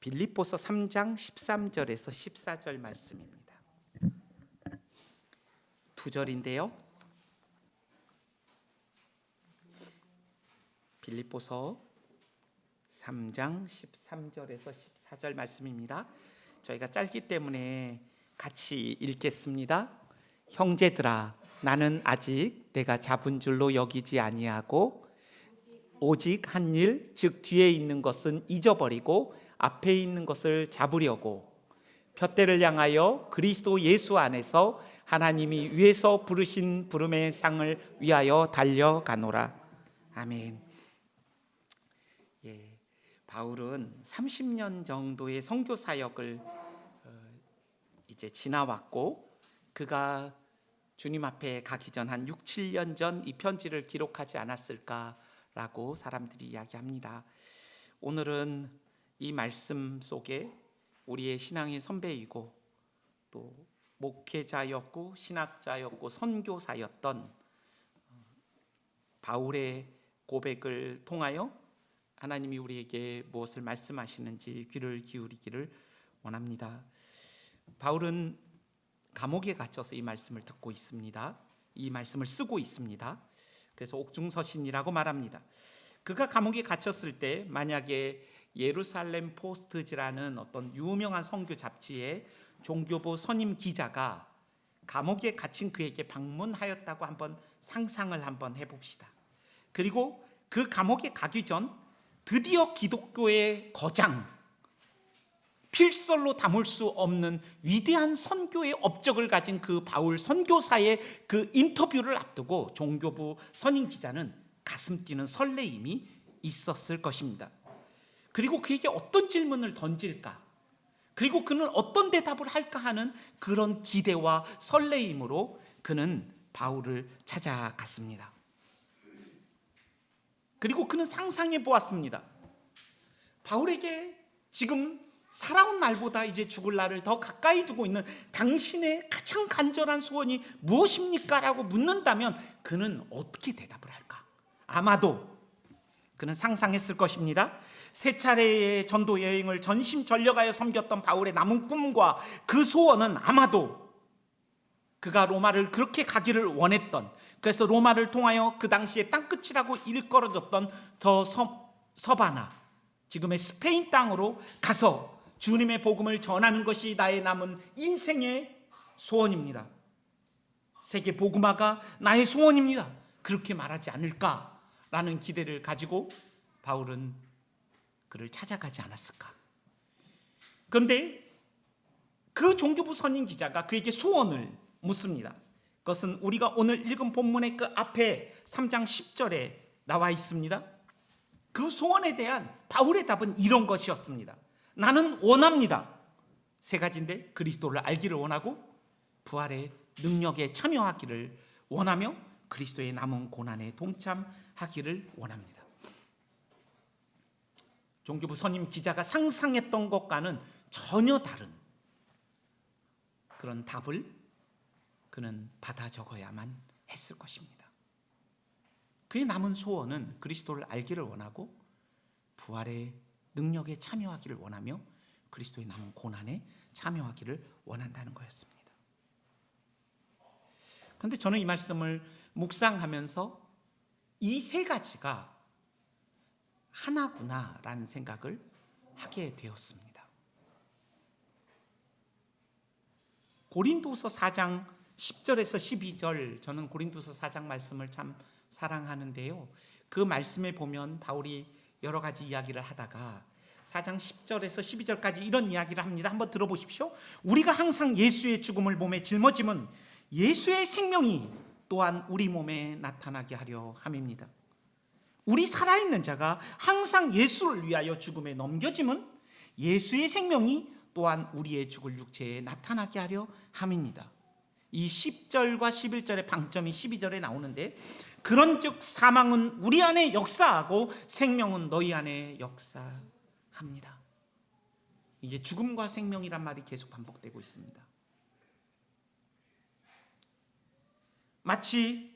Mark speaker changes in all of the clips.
Speaker 1: 빌립보서 3장 13절에서 14절 말씀입니다. 두 절인데요. 빌립보서 3장 13절에서 14절 말씀입니다. 저희가 짧기 때문에 같이 읽겠습니다. 형제들아, 나는 아직 내가 잡은 줄로 여기지 아니하고 오직 한 일, 즉 뒤에 있는 것은 잊어버리고 앞에 있는 것을 잡으려고 푯대를 향하여 그리스도 예수 안에서 하나님이 위에서 부르신 부름의 상을 위하여 달려가노라. 아멘. 바울은 30년 정도의 선교 사역을 이제 지나왔고, 그가 주님 앞에 가기 전 한 6, 7년 전 이 편지를 기록하지 않았을까라고 사람들이 이야기합니다. 오늘은 이 말씀 속에 우리의 신앙의 선배이고 또 목회자였고 신학자였고 선교사였던 바울의 고백을 통하여 하나님이 우리에게 무엇을 말씀하시는지 귀를 기울이기를 원합니다. 바울은 감옥에 갇혀서 이 말씀을 듣고 있습니다. 이 말씀을 쓰고 있습니다. 그래서 옥중서신이라고 말합니다. 그가 감옥에 갇혔을 때 만약에 예루살렘 포스트지라는 어떤 유명한 선교 잡지의 종교부 선임 기자가 감옥에 갇힌 그에게 방문하였다고 한번 상상을 한번 해봅시다. 그리고 그 감옥에 가기 전 드디어 기독교의 거장, 필설로 담을 수 없는 위대한 선교의 업적을 가진 그 바울 선교사의 그 인터뷰를 앞두고 종교부 선임 기자는 가슴 뛰는 설레임이 있었을 것입니다. 그리고 그에게 어떤 질문을 던질까, 그리고 그는 어떤 대답을 할까 하는 그런 기대와 설레임으로 그는 바울을 찾아갔습니다. 그리고 그는 상상해 보았습니다. 바울에게 지금 살아온 날보다 이제 죽을 날을 더 가까이 두고 있는 당신의 가장 간절한 소원이 무엇입니까? 라고 묻는다면 그는 어떻게 대답을 할까? 아마도 그는 상상했을 것입니다. 세 차례의 전도 여행을 전심전력하여 섬겼던 바울의 남은 꿈과 그 소원은 아마도 그가 로마를 그렇게 가기를 원했던, 그래서 로마를 통하여 그 당시에 땅끝이라고 일컬어졌던 저 서바나, 지금의 스페인 땅으로 가서 주님의 복음을 전하는 것이 나의 남은 인생의 소원입니다. 세계 복음화가 나의 소원입니다. 그렇게 말하지 않을까라는 기대를 가지고 바울은 그를 찾아가지 않았을까. 그런데 그 종교부 선임 기자가 그에게 소원을 묻습니다. 그것은 우리가 오늘 읽은 본문의 그 앞에 3장 10절에 나와 있습니다. 그 소원에 대한 바울의 답은 이런 것이었습니다. 나는 원합니다. 세 가지인데, 그리스도를 알기를 원하고, 부활의 능력에 참여하기를 원하며, 그리스도의 남은 고난에 동참하기를 원합니다. 종교부 선임 기자가 상상했던 것과는 전혀 다른 그런 답을 그는 받아 적어야만 했을 것입니다. 그의 남은 소원은 그리스도를 알기를 원하고 부활의 능력에 참여하기를 원하며 그리스도의 남은 고난에 참여하기를 원한다는 거였습니다. 그런데 저는 이 말씀을 묵상하면서 이 세 가지가 하나구나라는 생각을 하게 되었습니다. 고린도서 4장 10절에서 12절, 저는 고린도서 4장 말씀을 참 사랑하는데요. 그 말씀에 보면 바울이 여러 가지 이야기를 하다가 4장 10절에서 12절까지 이런 이야기를 합니다. 한번 들어보십시오. 우리가 항상 예수의 죽음을 몸에 짊어짐은 예수의 생명이 또한 우리 몸에 나타나게 하려 함입니다. 우리 살아있는 자가 항상 예수를 위하여 죽음에 넘겨짐은 예수의 생명이 또한 우리의 죽을 육체에 나타나게 하려 함입니다. 이 10절과 11절의 방점이 12절에 나오는데, 그런즉 사망은 우리 안에 역사하고 생명은 너희 안에 역사합니다. 이게 죽음과 생명이란 말이 계속 반복되고 있습니다. 마치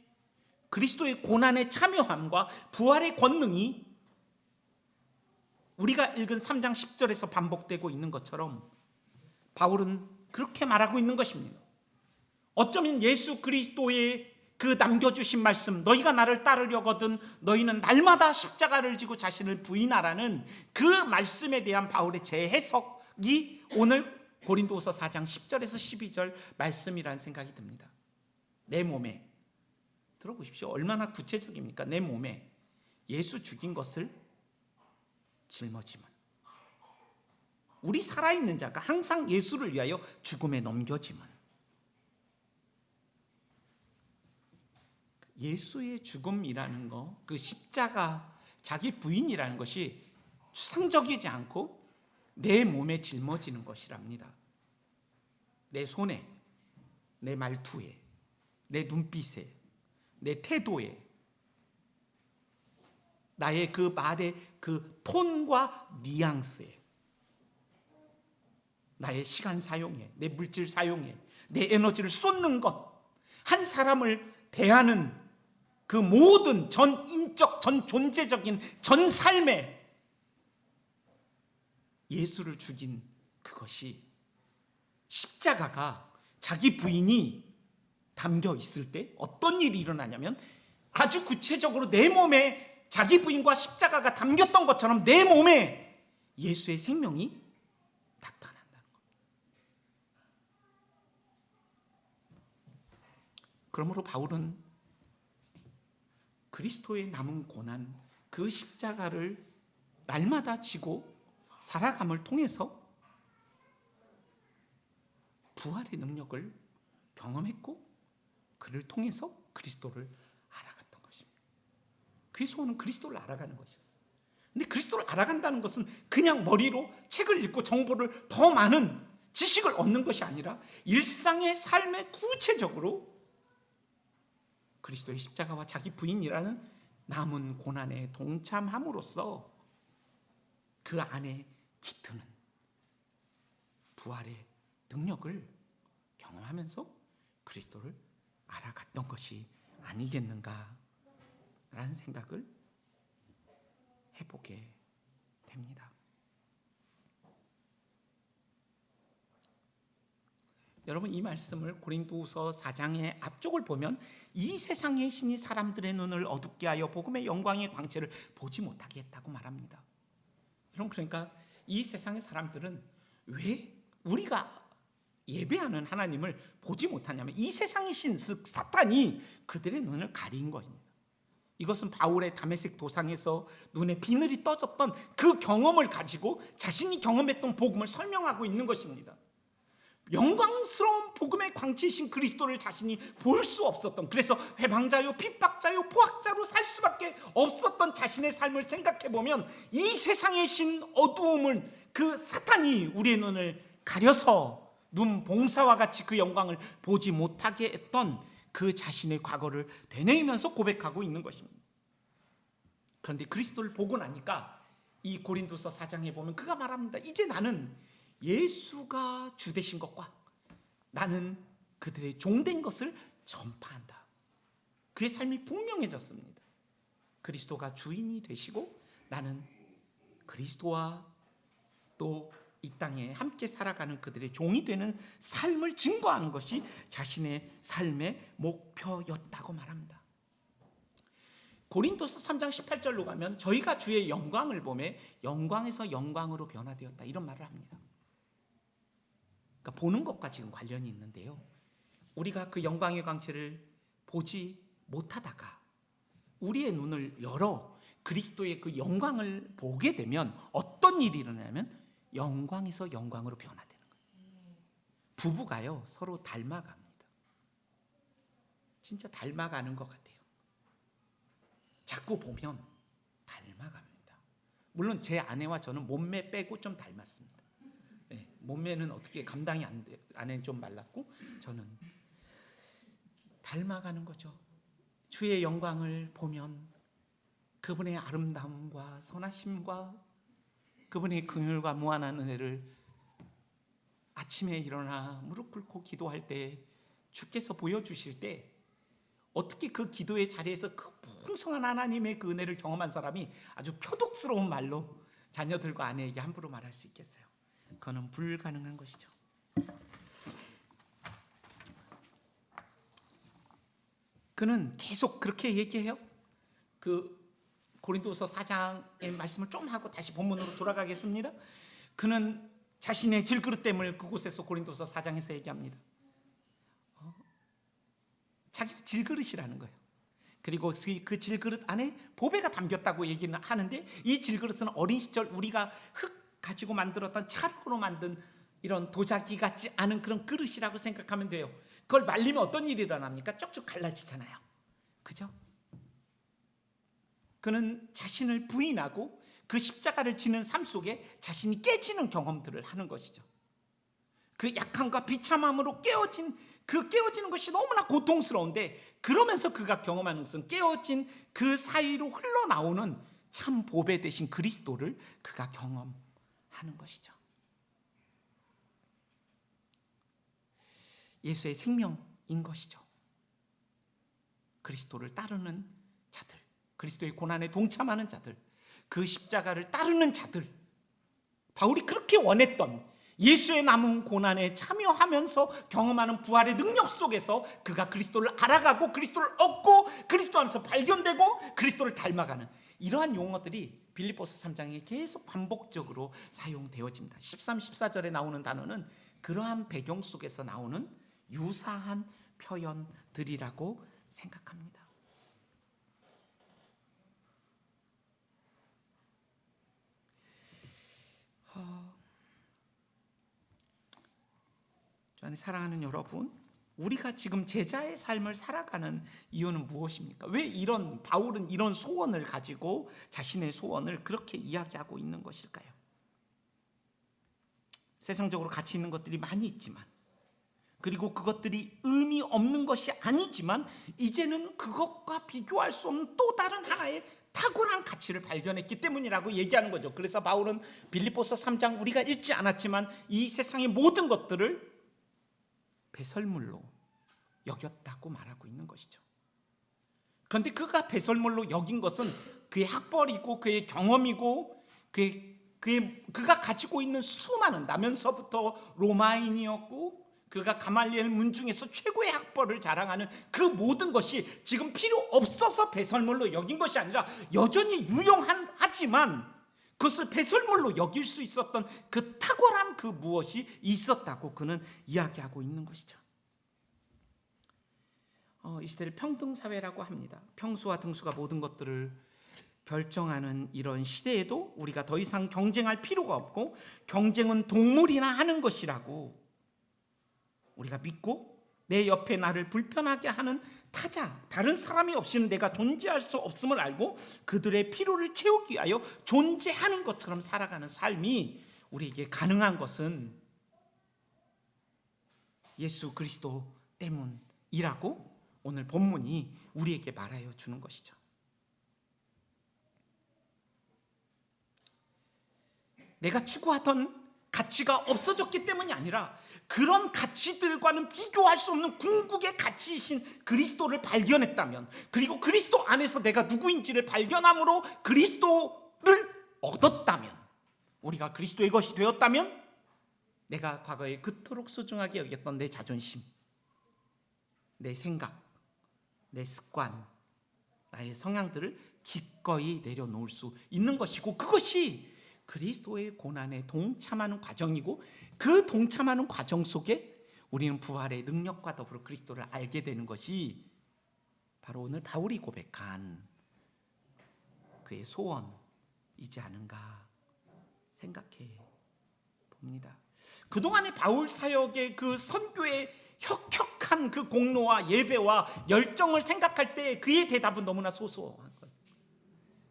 Speaker 1: 그리스도의 고난에 참여함과 부활의 권능이 우리가 읽은 3장 10절에서 반복되고 있는 것처럼 바울은 그렇게 말하고 있는 것입니다. 어쩌면 예수 그리스도의 그 남겨주신 말씀, 너희가 나를 따르려거든 너희는 날마다 십자가를 지고 자신을 부인하라는 그 말씀에 대한 바울의 재해석이 오늘 고린도후서 4장 10절에서 12절 말씀이라는 생각이 듭니다. 내 몸에, 들어보십시오. 얼마나 구체적입니까? 내 몸에 예수 죽인 것을 짊어지면, 우리 살아있는 자가 항상 예수를 위하여 죽음에 넘겨지면, 예수의 죽음이라는 거, 그 십자가, 자기 부인이라는 것이 추상적이지 않고 내 몸에 짊어지는 것이랍니다. 내 손에, 내 말투에, 내 눈빛에, 내 태도에, 나의 그 말의 그 톤과 뉘앙스에, 나의 시간 사용에, 내 물질 사용에, 내 에너지를 쏟는 것, 한 사람을 대하는 그 모든 전 인적, 전 존재적인 전 삶에 예수를 죽인 그것이, 십자가가 자기 부인이 담겨 있을 때 어떤 일이 일어나냐면, 아주 구체적으로 내 몸에 자기 부인과 십자가가 담겼던 것처럼 내 몸에 예수의 생명이 나타난다는 겁니다. 그러므로 바울은 그리스도의 남은 고난, 그 십자가를 날마다 지고 살아감을 통해서 부활의 능력을 경험했고, 그를 통해서 그리스도를 알아갔던 것입니다. 그의 소원은 그리스도를 알아가는 것이었어요. 근데 그리스도를 알아간다는 것은 그냥 머리로 책을 읽고 정보를 더 많은 지식을 얻는 것이 아니라 일상의 삶에 구체적으로 그리스도의 십자가와 자기 부인이라는 남은 고난에 동참함으로써 그 안에 깃드는 부활의 능력을 경험하면서 그리스도를 알아갔던 것이 아니겠는가 라는 생각을 해보게 됩니다. 여러분, 이 말씀을 고린도후서 4장의 앞쪽을 보면 이 세상의 신이 사람들의 눈을 어둡게 하여 복음의 영광의 광채를 보지 못하게 했다고 말합니다. 여러분, 그러니까 이 세상의 사람들은 왜 우리가 예배하는 하나님을 보지 못하냐면, 이 세상의 신, 즉 사탄이 그들의 눈을 가린 것입니다. 이것은 바울의 다메섹 도상에서 눈에 비늘이 떠졌던 그 경험을 가지고 자신이 경험했던 복음을 설명하고 있는 것입니다. 영광스러운 복음의 광채이신 그리스도를 자신이 볼 수 없었던, 그래서 회방자요, 핍박자요, 포악자로 살 수밖에 없었던 자신의 삶을 생각해보면, 이 세상의 신 어두움을, 그 사탄이 우리의 눈을 가려서 눈 봉사와 같이 그 영광을 보지 못하게 했던 그 자신의 과거를 되뇌이면서 고백하고 있는 것입니다. 그런데 그리스도를 보고 나니까 이 고린도서 4장에 보면 그가 말합니다. 이제 나는 예수가 주 되신 것과 나는 그들의 종된 것을 전파한다. 그의 삶이 분명해졌습니다. 그리스도가 주인이 되시고 나는 그리스도와 또 이 땅에 함께 살아가는 그들의 종이 되는 삶을 증거하는 것이 자신의 삶의 목표였다고 말합니다. 고린도서 3장 18절로 가면 저희가 주의 영광을 보매 영광에서 영광으로 변화되었다, 이런 말을 합니다. 그러니까 보는 것과 지금 관련이 있는데요, 우리가 그 영광의 광채를 보지 못하다가 우리의 눈을 열어 그리스도의 그 영광을 보게 되면 어떤 일이 일어나냐면 영광에서 영광으로 변화되는 거예요. 부부가요 서로 닮아갑니다. 진짜 닮아가는 것 같아요. 자꾸 보면 닮아갑니다. 물론 제 아내와 저는 몸매 빼고 좀 닮았습니다. 네, 몸매는 어떻게 감당이 안 돼. 아내는 좀 말랐고 저는 닮아가는 거죠. 주의 영광을 보면 그분의 아름다움과 선하심과 그분의 긍휼과 무한한 은혜를 아침에 일어나 무릎 꿇고 기도할 때 주께서 보여주실 때, 어떻게 그 기도의 자리에서 그 풍성한 하나님의 그 은혜를 경험한 사람이 아주 표독스러운 말로 자녀들과 아내에게 함부로 말할 수 있겠어요? 그거는 불가능한 것이죠. 그는 계속 그렇게 얘기해요. 그 고린도서 4장의 말씀을 좀 하고 다시 본문으로 돌아가겠습니다. 그는 자신의 질그릇됨을 그곳에서 고린도서 4장에서 얘기합니다. 자기가 질그릇이라는 거예요. 그리고 그 질그릇 안에 보배가 담겼다고 얘기는 하는데, 이 질그릇은 어린 시절 우리가 흙 가지고 만들었던 찰흙으로 만든 이런 도자기 같지 않은 그런 그릇이라고 생각하면 돼요. 그걸 말리면 어떤 일이 일어납니까? 쭉쭉 갈라지잖아요. 그죠? 그는 자신을 부인하고 그 십자가를 지는 삶 속에 자신이 깨지는 경험들을 하는 것이죠. 그 약함과 비참함으로 깨어지는 것이 너무나 고통스러운데, 그러면서 그가 경험하는 것은 깨어진 그 사이로 흘러나오는 참 보배 되신 그리스도를 그가 경험하는 것이죠. 예수의 생명인 것이죠. 그리스도를 따르는 자들, 그리스도의 고난에 동참하는 자들, 그 십자가를 따르는 자들, 바울이 그렇게 원했던 예수의 남은 고난에 참여하면서 경험하는 부활의 능력 속에서 그가 그리스도를 알아가고 그리스도를 얻고 그리스도 안에서 발견되고 그리스도를 닮아가는 이러한 용어들이 빌립보서 3장에 계속 반복적으로 사용되어집니다. 13, 14절에 나오는 단어는 그러한 배경 속에서 나오는 유사한 표현들이라고 생각합니다. 주 안에 사랑하는 여러분, 우리가 지금 제자의 삶을 살아가는 이유는 무엇입니까? 왜 바울은 이런 소원을 가지고 자신의 소원을 그렇게 이야기하고 있는 것일까요? 세상적으로 가치 있는 것들이 많이 있지만, 그리고 그것들이 의미 없는 것이 아니지만, 이제는 그것과 비교할 수 없는 또 다른 하나의 탁월한 가치를 발견했기 때문이라고 얘기하는 거죠. 그래서 바울은 빌립보서 3장 우리가 읽지 않았지만 이 세상의 모든 것들을 배설물로 여겼다고 말하고 있는 것이죠. 그런데 그가 배설물로 여긴 것은 그의 학벌이고 그의 경험이고 그가 가지고 있는 수많은, 나면서부터 로마인이었고 그가 가말리엘 문중에서 최고의 학벌을 자랑하는 그 모든 것이 지금 필요 없어서 배설물로 여긴 것이 아니라 여전히 유용하지만 그것을 배설물로 여길 수 있었던 그 탁월한 그 무엇이 있었다고 그는 이야기하고 있는 것이죠. 이 시대를 평등사회라고 합니다. 평수와 등수가 모든 것들을 결정하는 이런 시대에도 우리가 더 이상 경쟁할 필요가 없고, 경쟁은 동물이나 하는 것이라고 우리가 믿고, 내 옆에 나를 불편하게 하는 타자, 다른 사람이 없이는 내가 존재할 수 없음을 알고 그들의 필요를 채우기 위하여 존재하는 것처럼 살아가는 삶이 우리에게 가능한 것은 예수 그리스도 때문이라고 오늘 본문이 우리에게 말하여 주는 것이죠. 내가 추구하던 가치가 없어졌기 때문이 아니라 그런 가치들과는 비교할 수 없는 궁극의 가치이신 그리스도를 발견했다면, 그리고 그리스도 안에서 내가 누구인지를 발견함으로 그리스도를 얻었다면, 우리가 그리스도의 것이 되었다면, 내가 과거에 그토록 소중하게 여겼던 내 자존심, 내 생각, 내 습관, 나의 성향들을 기꺼이 내려놓을 수 있는 것이고, 그것이 그리스도의 고난에 동참하는 과정이고, 그 동참하는 과정 속에 우리는 부활의 능력과 더불어 그리스도를 알게 되는 것이 바로 오늘 바울이 고백한 그의 소원이지 않은가 생각해 봅니다. 그동안의 바울 사역의 그 선교의 혁혁한 그 공로와 예배와 열정을 생각할 때 그의 대답은 너무나 소소한 거예요.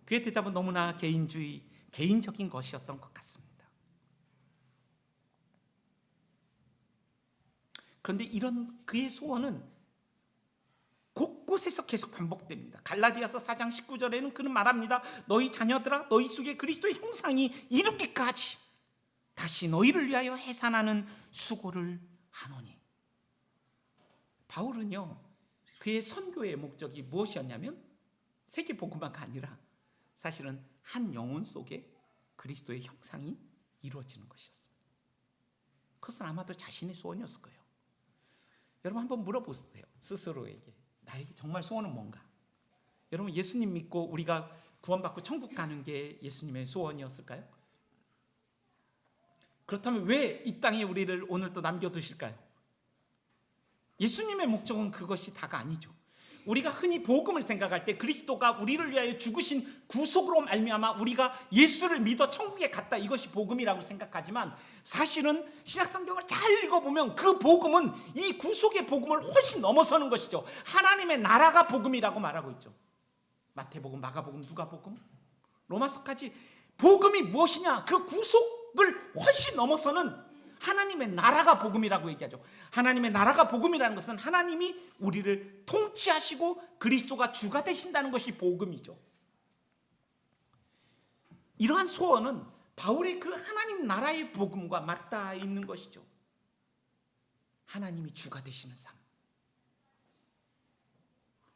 Speaker 1: 그의 대답은 너무나 개인적인 것이었던 것 같습니다. 그런데 이런 그의 소원은 곳곳에서 계속 반복됩니다. 갈라디아서 4장 19절에는 그는 말합니다. 너희 자녀들아, 너희 속에 그리스도의 형상이 이르기까지 다시 너희를 위하여 해산하는 수고를 하노니. 바울은요, 그의 선교의 목적이 무엇이었냐면 세계 복음화가 아니라 사실은 한 영혼 속에 그리스도의 형상이 이루어지는 것이었습니다. 그것은 아마도 자신의 소원이었을 거예요. 여러분 한번 물어보세요. 스스로에게. 나에게 정말 소원은 뭔가? 여러분 예수님 믿고 우리가 구원받고 천국 가는 게 예수님의 소원이었을까요? 그렇다면 왜 이 땅에 우리를 오늘 또 남겨두실까요? 예수님의 목적은 그것이 다가 아니죠. 우리가 흔히 복음을 생각할 때 그리스도가 우리를 위하여 죽으신 구속으로 말미암아 우리가 예수를 믿어 천국에 갔다, 이것이 복음이라고 생각하지만 사실은 신약성경을 잘 읽어보면 그 복음은 이 구속의 복음을 훨씬 넘어서는 것이죠. 하나님의 나라가 복음이라고 말하고 있죠. 마태복음, 마가복음, 누가복음, 로마서까지 복음이 무엇이냐? 그 구속을 훨씬 넘어서는 하나님의 나라가 복음이라고 얘기하죠. 하나님의 나라가 복음이라는 것은 하나님이 우리를 통치하시고 그리스도가 주가 되신다는 것이 복음이죠. 이러한 소원은 바울의 그 하나님 나라의 복음과 맞닿아 있는 것이죠. 하나님이 주가 되시는 삶,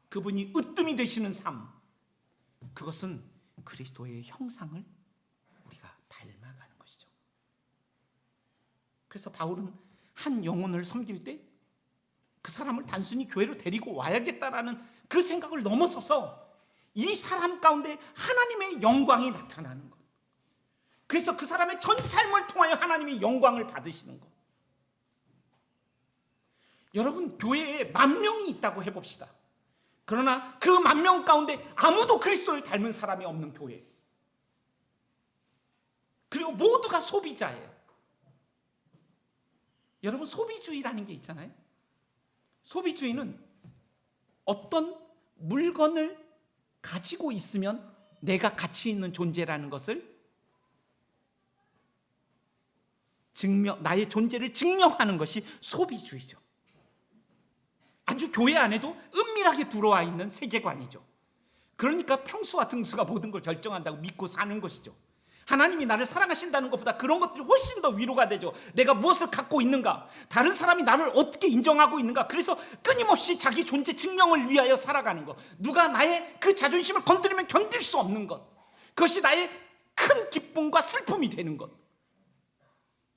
Speaker 1: 그분이 으뜸이 되시는 삶, 그것은 그리스도의 형상을 우리가 닮아가는 것이죠. 그래서 바울은 한 영혼을 섬길 때 그 사람을 단순히 교회로 데리고 와야겠다라는 그 생각을 넘어서서 이 사람 가운데 하나님의 영광이 나타나는 것, 그래서 그 사람의 전 삶을 통하여 하나님이 영광을 받으시는 것. 여러분 교회에 10,000명이 있다고 해봅시다. 그러나 그 10,000명 가운데 아무도 그리스도를 닮은 사람이 없는 교회, 그리고 모두가 소비자예요. 여러분 소비주의라는 게 있잖아요. 소비주의는 어떤 물건을 가지고 있으면 내가 가치 있는 존재라는 것을 나의 존재를 증명하는 것이 소비주의죠. 아주 교회 안에도 은밀하게 들어와 있는 세계관이죠. 그러니까 평수와 등수가 모든 걸 결정한다고 믿고 사는 것이죠. 하나님이 나를 사랑하신다는 것보다 그런 것들이 훨씬 더 위로가 되죠. 내가 무엇을 갖고 있는가, 다른 사람이 나를 어떻게 인정하고 있는가, 그래서 끊임없이 자기 존재 증명을 위하여 살아가는 것, 누가 나의 그 자존심을 건드리면 견딜 수 없는 것, 그것이 나의 큰 기쁨과 슬픔이 되는 것.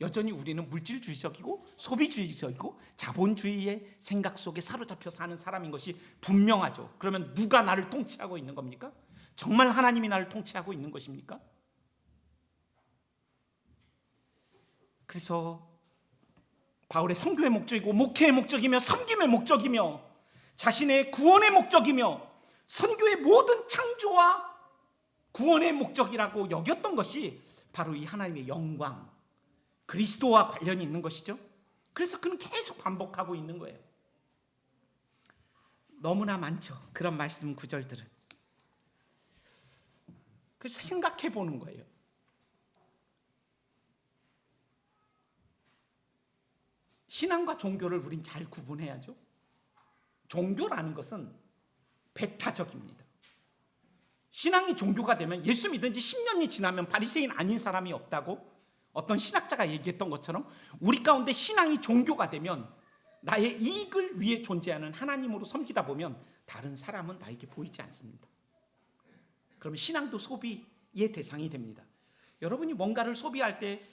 Speaker 1: 여전히 우리는 물질주의적이고 소비주의적이고 자본주의의 생각 속에 사로잡혀 사는 사람인 것이 분명하죠. 그러면 누가 나를 통치하고 있는 겁니까? 정말 하나님이 나를 통치하고 있는 것입니까? 그래서 바울의 선교의 목적이고 목회의 목적이며 섬김의 목적이며 자신의 구원의 목적이며 선교의 모든 창조와 구원의 목적이라고 여겼던 것이 바로 이 하나님의 영광, 그리스도와 관련이 있는 것이죠. 그래서 그는 계속 반복하고 있는 거예요. 너무나 많죠, 그런 말씀 구절들은. 그래서 생각해 보는 거예요. 신앙과 종교를 우린 잘 구분해야죠. 종교라는 것은 배타적입니다. 신앙이 종교가 되면 예수 믿은 지 10년이 지나면 바리새인 아닌 사람이 없다고 어떤 신학자가 얘기했던 것처럼 우리 가운데 신앙이 종교가 되면 나의 이익을 위해 존재하는 하나님으로 섬기다 보면 다른 사람은 나에게 보이지 않습니다. 그러면 신앙도 소비의 대상이 됩니다. 여러분이 뭔가를 소비할 때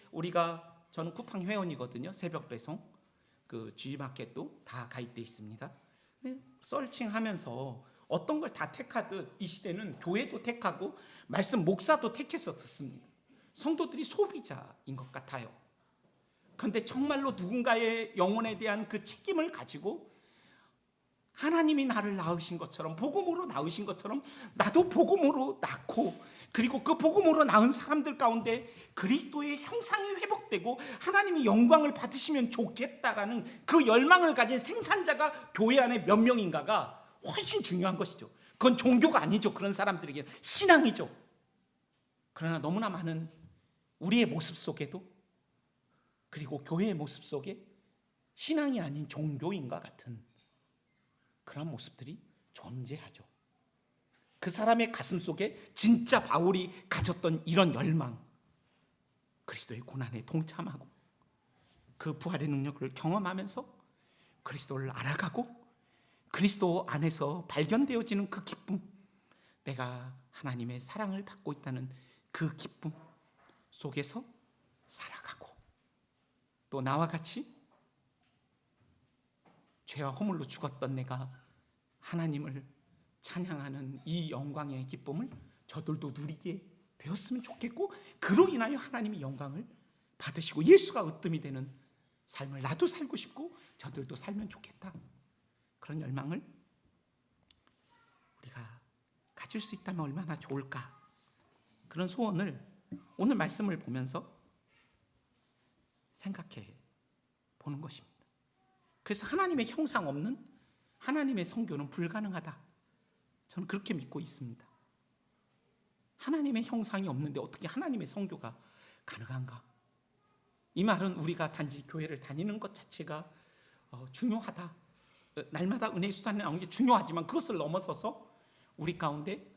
Speaker 1: 저는 쿠팡 회원이거든요. 새벽 배송, 그 G마켓도 다 가입돼 있습니다. 서칭하면서 어떤 걸 다 택하듯 이 시대는 교회도 택하고 말씀 목사도 택해서 듣습니다. 성도들이 소비자인 것 같아요. 그런데 정말로 누군가의 영혼에 대한 그 책임을 가지고 하나님이 나를 낳으신 것처럼, 복음으로 낳으신 것처럼 나도 복음으로 낳고, 그리고 그 복음으로 낳은 사람들 가운데 그리스도의 형상이 회복되고 하나님이 영광을 받으시면 좋겠다라는 그 열망을 가진 생산자가 교회 안에 몇 명인가가 훨씬 중요한 것이죠. 그건 종교가 아니죠. 그런 사람들에게는 신앙이죠. 그러나 너무나 많은 우리의 모습 속에도, 그리고 교회의 모습 속에 신앙이 아닌 종교인과 같은 그런 모습들이 존재하죠. 그 사람의 가슴 속에 진짜 바울이 가졌던 이런 열망, 그리스도의 고난에 동참하고 그 부활의 능력을 경험하면서 그리스도를 알아가고 그리스도 안에서 발견되어지는 그 기쁨, 내가 하나님의 사랑을 받고 있다는 그 기쁨, 속에서 살아가고, 또 나와 같이 죄와 허물로 죽었던 내가 하나님을 찬양하는 이 영광의 기쁨을 저들도 누리게 되었으면 좋겠고, 그로 인하여 하나님이 영광을 받으시고 예수가 으뜸이 되는 삶을 나도 살고 싶고 저들도 살면 좋겠다, 그런 열망을 우리가 가질 수 있다면 얼마나 좋을까, 그런 소원을 오늘 말씀을 보면서 생각해 보는 것입니다. 그래서 하나님의 형상 없는 하나님의 선교는 불가능하다, 저는 그렇게 믿고 있습니다. 하나님의 형상이 없는데 어떻게 하나님의 선교가 가능한가? 이 말은 우리가 단지 교회를 다니는 것 자체가 중요하다, 날마다 은혜 수단에 나오는 게 중요하지만 그것을 넘어서서 우리 가운데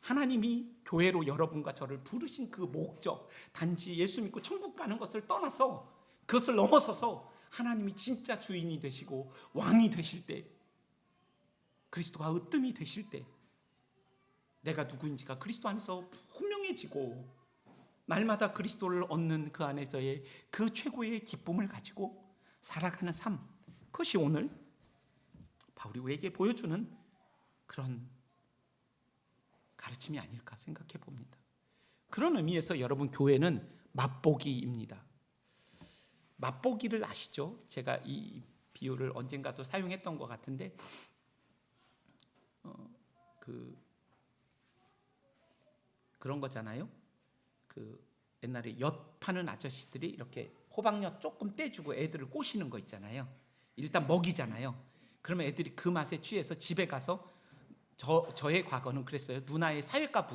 Speaker 1: 하나님이 교회로 여러분과 저를 부르신 그 목적, 단지 예수 믿고 천국 가는 것을 떠나서 그것을 넘어서서 하나님이 진짜 주인이 되시고 왕이 되실 때, 그리스도가 으뜸이 되실 때 내가 누구인지가 그리스도 안에서 분명해지고 날마다 그리스도를 얻는 그 안에서의 그 최고의 기쁨을 가지고 살아가는 삶, 그것이 오늘 바울이 우리에게 보여주는 그런 가르침이 아닐까 생각해 봅니다. 그런 의미에서 여러분, 교회는 맛보기입니다. 맛보기를 아시죠? 제가 이 비유를 언젠가도 사용했던 것 같은데, 그런 거잖아요. 옛날에 엿 파는 아저씨들이 이렇게 호박엿 조금 떼주고 애들을 꼬시는 거 있잖아요. 일단 먹이잖아요. 그러면 애들이 그 맛에 취해서 집에 가서, 저의 과거는 그랬어요. 누나의 사회과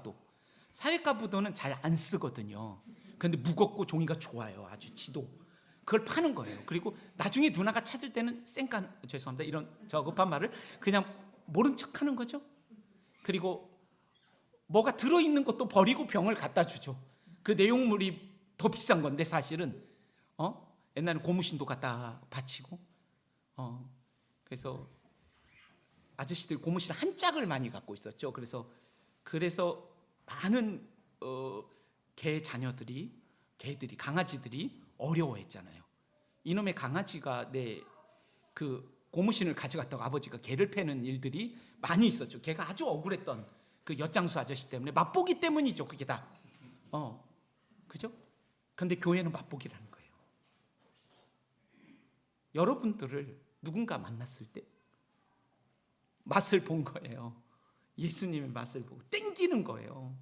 Speaker 1: 부도는 잘 안 쓰거든요. 그런데 무겁고 종이가 좋아요. 아주 지도. 그걸 파는 거예요. 그리고 나중에 누나가 찾을 때는 죄송합니다, 이런 저급한 말을 그냥 모른 척하는 거죠. 그리고 뭐가 들어있는 것도 버리고 병을 갖다 주죠. 그 내용물이 더 비싼 건데 사실은 옛날에 고무신도 갖다 바치고, 그래서 아저씨들이 고무신 한 짝을 많이 갖고 있었죠. 그래서 많은 강아지들이 어려워했잖아요. 이놈의 강아지가 그 고무신을 가져갔다고 아버지가 개를 패는 일들이 많이 있었죠. 개가 아주 억울했던 그 엿장수 아저씨 때문에, 맛보기 때문이죠. 그게 다. 그죠? 그런데 교회는 맛보기라는 거예요. 여러분들을 누군가 만났을 때 맛을 본 거예요. 예수님의 맛을 보고 땡기는 거예요.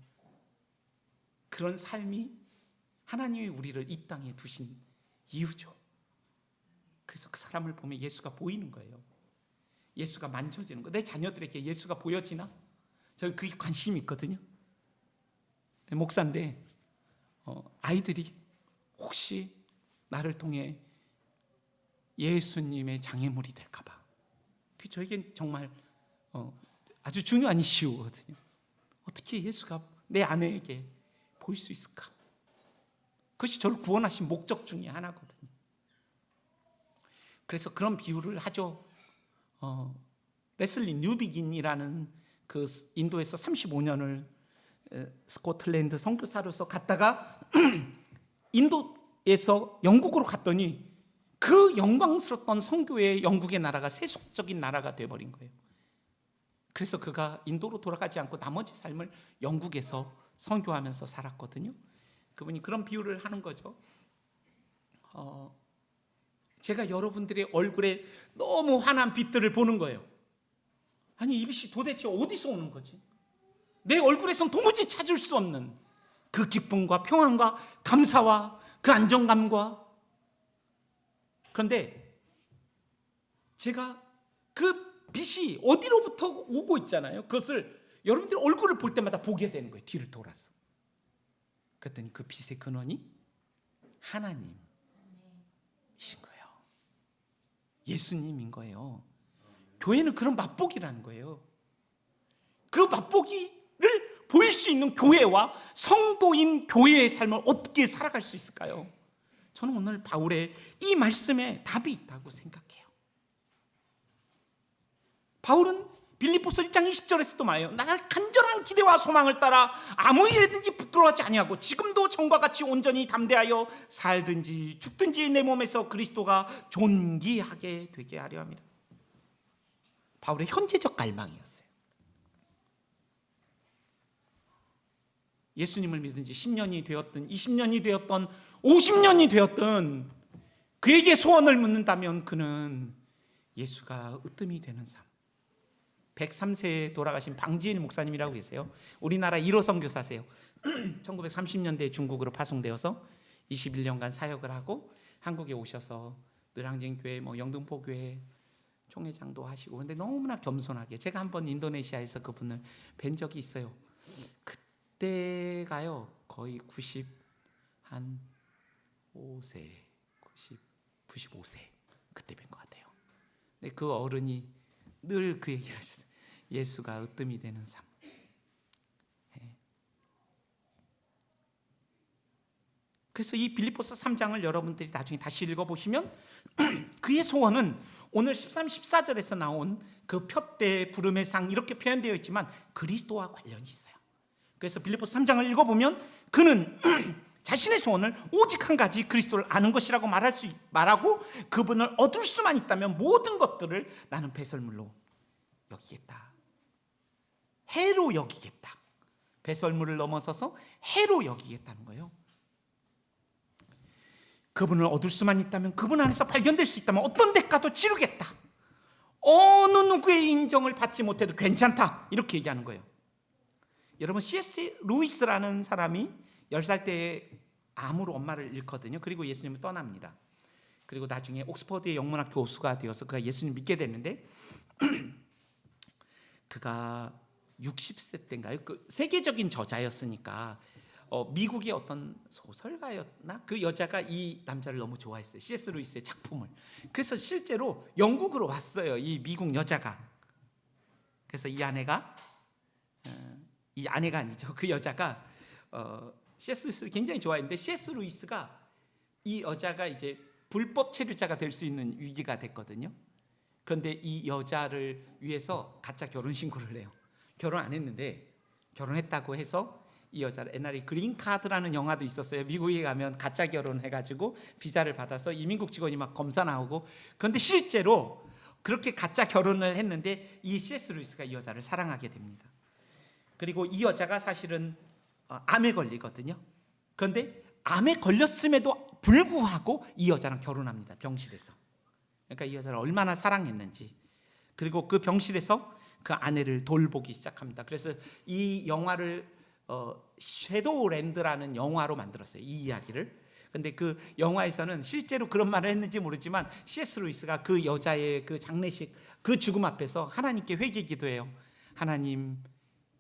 Speaker 1: 그런 삶이 하나님이 우리를 이 땅에 두신 이유죠. 그래서 그 사람을 보면 예수가 보이는 거예요. 예수가 만져지는 거. 내 자녀들에게 예수가 보여지나? 저는 그게 관심이 있거든요. 목사인데 아이들이 혹시 나를 통해 예수님의 장애물이 될까 봐, 그게 저에겐 정말 아주 중요한 이슈거든요. 어떻게 예수가 내 아내에게 보일 수 있을까? 그것이 저를 구원하신 목적 중에 하나거든요. 그래서 그런 비유를 하죠. 레슬리 뉴비긴이라는 그 인도에서 35년을 스코틀랜드 선교사로서 갔다가 인도에서 영국으로 갔더니 그 영광스럽던 선교의 영국의 나라가 세속적인 나라가 돼버린 거예요. 그래서 그가 인도로 돌아가지 않고 나머지 삶을 영국에서 선교하면서 살았거든요. 그분이 그런 비유를 하는 거죠. 제가 여러분들의 얼굴에 너무 환한 빛들을 보는 거예요. 아니, 이 빛이 도대체 어디서 오는 거지? 내 얼굴에선 도무지 찾을 수 없는 그 기쁨과 평안과 감사와 그 안정감과, 그런데 제가 그 빛이 어디로부터 오고 있잖아요. 그것을 여러분들 얼굴을 볼 때마다 보게 되는 거예요. 뒤를 돌아서. 그랬더니 그 빛의 근원이 하나님이신 거예요. 예수님인 거예요. 교회는 그런 맛보기라는 거예요. 그 맛보기를 보일 수 있는 교회와 성도인 교회의 삶을 어떻게 살아갈 수 있을까요? 저는 오늘 바울의 이 말씀에 답이 있다고 생각해요. 바울은 빌립보서 1장 20절에서도 말해요. 나는 간절한 기대와 소망을 따라 아무 일에든지 부끄러워하지 아니하고 지금도 전과 같이 온전히 담대하여 살든지 죽든지 내 몸에서 그리스도가 존귀하게 되게 하려 합니다. 바울의 현재적 갈망이었어요. 예수님을 믿은 지 10년이 되었든 20년이 되었든 50년이 되었든 그에게 소원을 묻는다면 그는 예수가 으뜸이 되는 삶. 103세에 돌아가신 방지일 목사님이라고 계세요. 우리나라 1호 선교사세요. 1930년대에 중국으로 파송되어서 21년간 사역을 하고 한국에 오셔서 노량진교회, 영등포교회 총회장도 하시고, 근데 너무나 겸손하게 제가 한번 인도네시아에서 그분을 뵌 적이 있어요. 그때가요 거의 95세 그때 뵌 것 같아요. 근데 그 어른이 늘 그 얘기를 하셨어요. 예수가 으뜸이 되는 삶. 그래서 이 빌립보서 3장을 여러분들이 나중에 다시 읽어보시면 그의 소원은 오늘 13, 14절에서 나온 그 표대 부름의 상 이렇게 표현되어 있지만 그리스도와 관련이 있어요. 그래서 빌립보서 3장을 읽어보면 그는 자신의 소원을 오직 한 가지 그리스도를 아는 것이라고 말하고 그분을 얻을 수만 있다면 모든 것들을 나는 배설물로 여기겠다. 해로 여기겠다. 배설물을 넘어서서 해로 여기겠다는 거예요. 그분을 얻을 수만 있다면, 그분 안에서 발견될 수 있다면 어떤 대가도 치르겠다. 어느 누구의 인정을 받지 못해도 괜찮다. 이렇게 얘기하는 거예요. 여러분, C.S. 루이스라는 사람이 10살 때에 암으로 엄마를 잃거든요. 그리고 예수님을 떠납니다. 그리고 나중에 옥스퍼드의 영문학 교수가 되어서 그가 예수님을 믿게 됐는데 그가 60세 때인가요? 그 세계적인 저자였으니까 미국의 어떤 소설가였나? 그 여자가 이 남자를 너무 좋아했어요. C.S. 루이스의 작품을. 그래서 실제로 영국으로 왔어요. 이 미국 여자가. 그래서 이 아내가 아니죠. 그 여자가 C.S. 루이스를 굉장히 좋아했는데 C.S. 루이스가 이 여자가 이제 불법 체류자가 될 수 있는 위기가 됐거든요. 그런데 이 여자를 위해서 가짜 결혼 신고를 해요. 결혼 안 했는데 결혼했다고 해서 이 여자를, 옛날에 그린카드라는 영화도 있었어요. 미국에 가면 가짜 결혼해가지고 비자를 받아서 이민국 직원이 막 검사 나오고, 그런데 실제로 그렇게 가짜 결혼을 했는데 이 C.S. 루이스가 이 여자를 사랑하게 됩니다. 그리고 이 여자가 사실은 암에 걸리거든요. 그런데 암에 걸렸음에도 불구하고 이 여자랑 결혼합니다. 병실에서. 그러니까 이 여자를 얼마나 사랑했는지. 그리고 그 병실에서 그 아내를 돌보기 시작합니다. 그래서 이 영화를 섀도우랜드라는 영화로 만들었어요. 이 이야기를. 근데 그 영화에서는 실제로 그런 말을 했는지 모르지만 C.S. 루이스가 그 여자의 그 장례식, 그 죽음 앞에서 하나님께 회개 기도해요.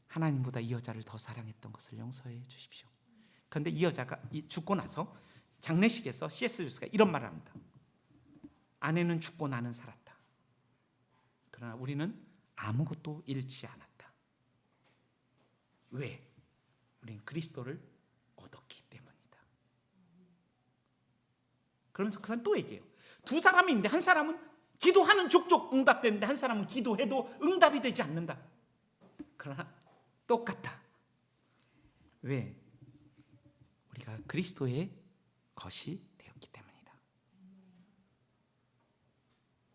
Speaker 1: 하나님보다 이 여자를 더 사랑했던 것을 용서해 주십시오. 그런데 이 여자가 죽고 나서 장례식에서 C.S. 루이스가 이런 말을 합니다. 아내는 죽고 나는 살았다. 그러나 우리는 아무것도 잃지 않았다. 왜? 우리는 그리스도를 얻었기 때문이다. 그러면서 그 사람 또 얘기해요. 두 사람이 있는데 한 사람은 기도하는 족족 응답되는데 한 사람은 기도해도 응답이 되지 않는다. 그러나 똑같다. 왜? 우리가 그리스도의 것이 되었기 때문이다.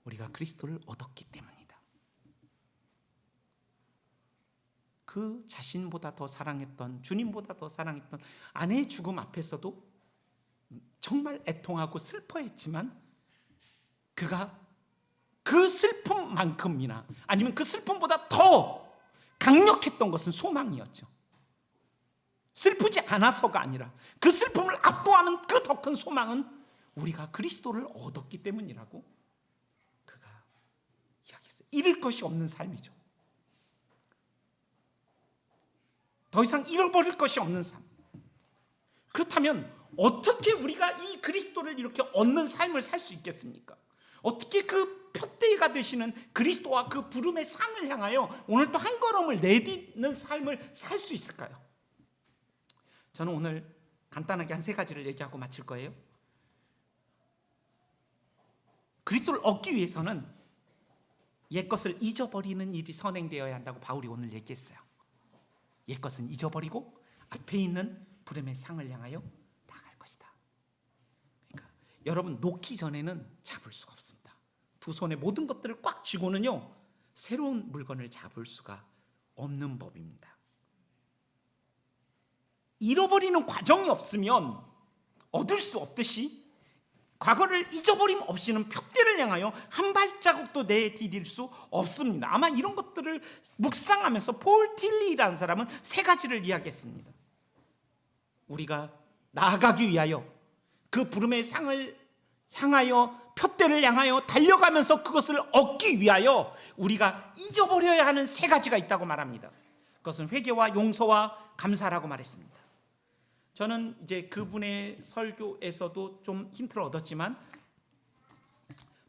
Speaker 1: 우리가 그리스도를 얻었기 때문이다. 그 자신보다 더 사랑했던, 주님보다 더 사랑했던 아내의 죽음 앞에서도 정말 애통하고 슬퍼했지만 그가 그 슬픔만큼이나 아니면 그 슬픔보다 더 강력했던 것은 소망이었죠. 슬프지 않아서가 아니라 그 슬픔을 압도하는 그 더 큰 소망은 우리가 그리스도를 얻었기 때문이라고 그가 이야기했어요. 잃을 것이 없는 삶이죠. 더 이상 잃어버릴 것이 없는 삶. 그렇다면 어떻게 우리가 이 그리스도를 이렇게 얻는 삶을 살 수 있겠습니까? 어떻게 그 표대가 되시는 그리스도와 그 부름의 상을 향하여 오늘 또 한 걸음을 내딛는 삶을 살 수 있을까요? 저는 오늘 간단하게 한 3가지를 얘기하고 마칠 거예요. 그리스도를 얻기 위해서는 옛것을 잊어버리는 일이 선행되어야 한다고 바울이 오늘 얘기했어요. 옛것은 잊어버리고 앞에 있는 부름의 상을 향하여 나아갈 것이다. 그러니까 여러분, 놓기 전에는 잡을 수가 없습니다. 두 손에 모든 것들을 꽉 쥐고는요, 새로운 물건을 잡을 수가 없는 법입니다. 잃어버리는 과정이 없으면 얻을 수 없듯이 과거를 잊어버림 없이는 푯대를 향하여 한 발자국도 내디딜 수 없습니다. 아마 이런 것들을 묵상하면서 폴 틸리라는 사람은 세 가지를 이야기했습니다. 우리가 나아가기 위하여 그 부름의 상을 향하여 푯대를 향하여 달려가면서 그것을 얻기 위하여 우리가 잊어버려야 하는 세 가지가 있다고 말합니다. 그것은 회개와 용서와 감사라고 말했습니다. 저는 이제 그분의 설교에서도 좀 힌트를 얻었지만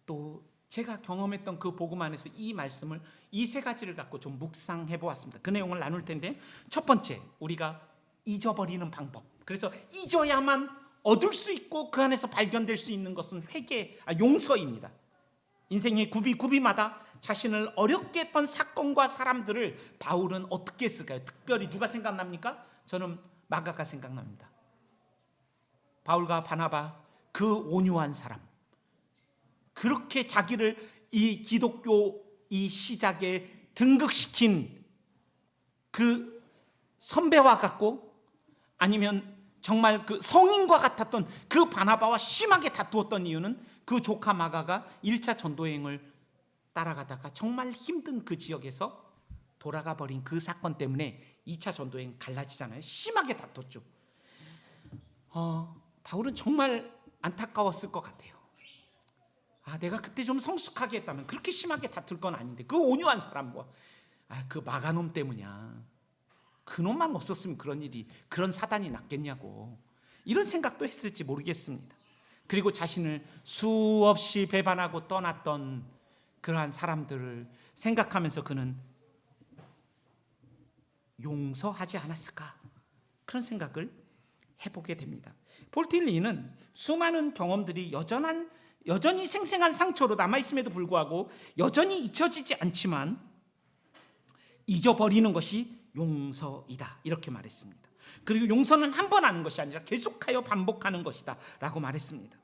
Speaker 1: 또 제가 경험했던 그 복음 안에서 이 말씀을, 이 세 가지를 갖고 좀 묵상해 보았습니다. 그 내용을 나눌 텐데, 첫 번째, 우리가 잊어버리는 방법. 그래서 잊어야만 얻을 수 있고 그 안에서 발견될 수 있는 것은 용서입니다. 인생의 구비마다 자신을 어렵게 했던 사건과 사람들을 바울은 어떻게 했을까요? 특별히 누가 생각납니까? 저는 마가가 생각납니다. 바울과 바나바, 그 온유한 사람, 그렇게 자기를 이 기독교 이 시작에 등극시킨 그 선배와 같고, 아니면 정말 그 성인과 같았던 그 바나바와 심하게 다투었던 이유는 그 조카 마가가 1차 전도여행을 따라가다가 정말 힘든 그 지역에서 돌아가 버린 그 사건 때문에 2차 전도여행 갈라지잖아요. 심하게 다퉜죠. 바울은 정말 안타까웠을 것 같아요. 내가 그때 좀 성숙하게 했다면 그렇게 심하게 다툴 건 아닌데, 그 온유한 사람과 그 마가놈 때문이야. 그놈만 없었으면 그런 사단이 났겠냐고, 이런 생각도 했을지 모르겠습니다. 그리고 자신을 수없이 배반하고 떠났던 그러한 사람들을 생각하면서 그는 용서하지 않았을까, 그런 생각을 해보게 됩니다. 폴 틸리는 수많은 경험들이 여전히 생생한 상처로 남아있음에도 불구하고 여전히 잊혀지지 않지만 잊어버리는 것이 용서이다, 이렇게 말했습니다. 그리고 용서는 한 번 하는 것이 아니라 계속하여 반복하는 것이다 라고 말했습니다.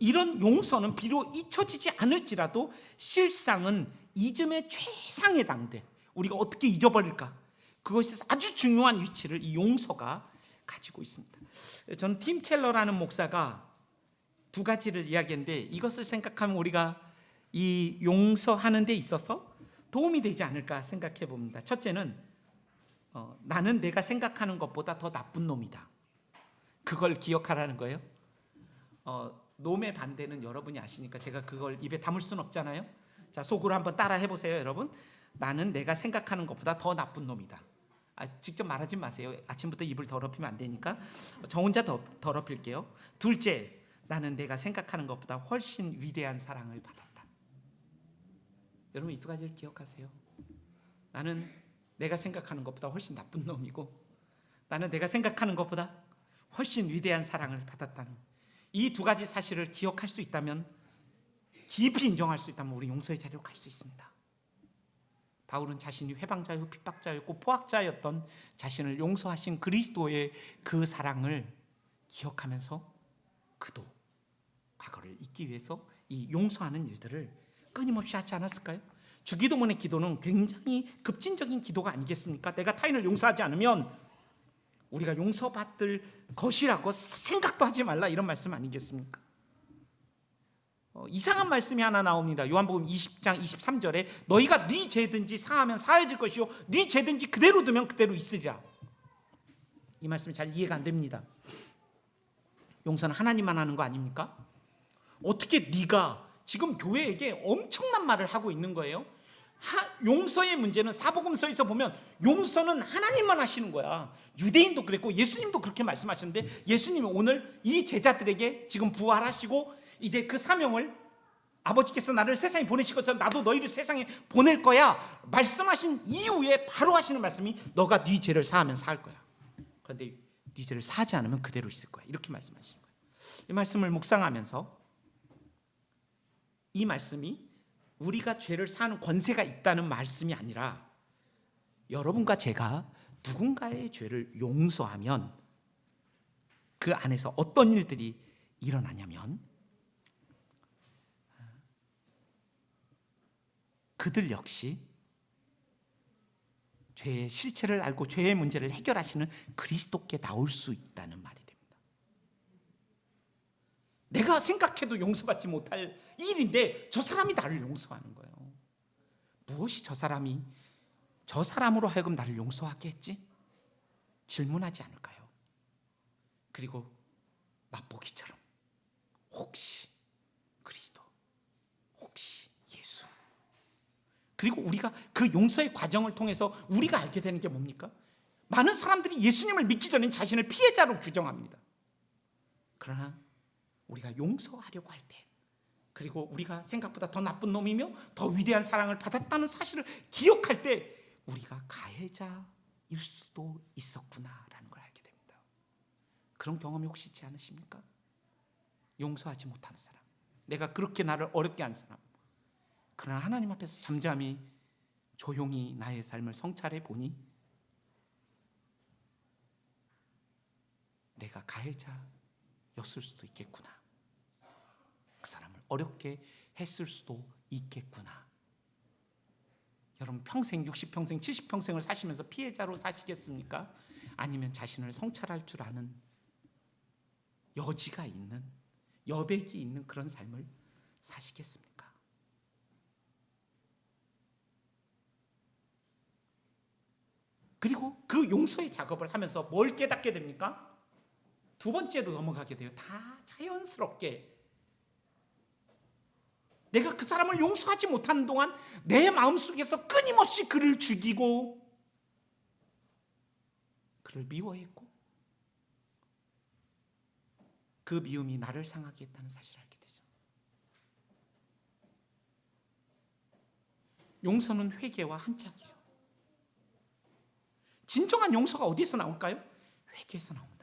Speaker 1: 이런 용서는 비록 잊혀지지 않을지라도 실상은 잊음의 최상의 당대, 우리가 어떻게 잊어버릴까, 그것에서 아주 중요한 위치를 이 용서가 가지고 있습니다. 저는 팀 켈러라는 목사가 두 가지를 이야기했는데, 이것을 생각하면 우리가 이 용서하는 데 있어서 도움이 되지 않을까 생각해 봅니다. 첫째는 나는 내가 생각하는 것보다 더 나쁜 놈이다, 그걸 기억하라는 거예요. 놈의 반대는 여러분이 아시니까 제가 그걸 입에 담을 수는 없잖아요. 자, 속으로 한번 따라 해보세요, 여러분. 나는 내가 생각하는 것보다 더 나쁜 놈이다. 직접 말하지 마세요. 아침부터 입을 더럽히면 안 되니까 저 혼자 더럽힐게요. 둘째, 나는 내가 생각하는 것보다 훨씬 위대한 사랑을 받았다. 여러분, 이 두 가지를 기억하세요. 나는 내가 생각하는 것보다 훨씬 나쁜 놈이고, 나는 내가 생각하는 것보다 훨씬 위대한 사랑을 받았다는, 이 두 가지 사실을 기억할 수 있다면, 깊이 인정할 수 있다면 우리 용서의 자리로 갈 수 있습니다. 바울은 자신이 회방자였고 핍박자였고 포악자였던 자신을 용서하신 그리스도의 그 사랑을 기억하면서 그도 과거를 잊기 위해서 이 용서하는 일들을 끊임없이 하지 않았을까요? 주기도문의 기도는 굉장히 급진적인 기도가 아니겠습니까? 내가 타인을 용서하지 않으면 우리가 용서받을 것이라고 생각도 하지 말라, 이런 말씀 아니겠습니까? 이상한 말씀이 하나 나옵니다. 요한복음 20장 23절에 너희가 네 죄든지 사하면 사해질 것이요 네 죄든지 그대로 두면 그대로 있으리라. 이 말씀이 잘 이해가 안 됩니다. 용서는 하나님만 하는 거 아닙니까? 어떻게 네가 지금 교회에게 엄청난 말을 하고 있는 거예요? 용서의 문제는 사복음서에서 보면 용서는 하나님만 하시는 거야. 유대인도 그랬고 예수님도 그렇게 말씀하시는데, 예수님이 오늘 이 제자들에게 지금 부활하시고 이제 그 사명을, 아버지께서 나를 세상에 보내신 것처럼 나도 너희를 세상에 보낼 거야 말씀하신 이후에 바로 하시는 말씀이 너가 네 죄를 사하면 사할 거야. 그런데 네 죄를 사하지 않으면 그대로 있을 거야, 이렇게 말씀하시는 거예요. 이 말씀을 묵상하면서 이 말씀이 우리가 죄를 사는 권세가 있다는 말씀이 아니라 여러분과 제가 누군가의 죄를 용서하면 그 안에서 어떤 일들이 일어나냐면 그들 역시 죄의 실체를 알고 죄의 문제를 해결하시는 그리스도께 나올 수 있다는 말이 됩니다. 내가 생각해도 용서받지 못할 일인데 저 사람이 나를 용서하는 거예요. 무엇이 저 사람으로 하여금 나를 용서하게 했지? 질문하지 않을까요? 그리고 맛보기처럼 혹시 그리스도, 혹시 예수. 그리고 우리가 그 용서의 과정을 통해서 우리가 알게 되는 게 뭡니까? 많은 사람들이 예수님을 믿기 전엔 자신을 피해자로 규정합니다. 그러나 우리가 용서하려고 할 때, 그리고 우리가 생각보다 더 나쁜 놈이며 더 위대한 사랑을 받았다는 사실을 기억할 때 우리가 가해자일 수도 있었구나라는 걸 알게 됩니다. 그런 경험이 혹시 있지 않으십니까? 용서하지 못하는 사람, 내가 그렇게 나를 어렵게 한 사람, 그러나 하나님 앞에서 잠잠히 조용히 나의 삶을 성찰해 보니 내가 가해자였을 수도 있겠구나. 그 사람을 어렵게 했을 수도 있겠구나. 여러분 평생 60평생 70평생을 사시면서 피해자로 사시겠습니까? 아니면 자신을 성찰할 줄 아는 여지가 있는, 여백이 있는 그런 삶을 사시겠습니까? 그리고 그 용서의 작업을 하면서 뭘 깨닫게 됩니까? 두 번째로 넘어가게 돼요. 다 자연스럽게 내가 그 사람을 용서하지 못하는 동안 내 마음속에서 끊임없이 그를 죽이고 그를 미워했고 그 미움이 나를 상하게 했다는 사실을 알게 되죠. 용서는 회개와 한 짝이에요. 진정한 용서가 어디에서 나올까요? 회개에서 나옵니다.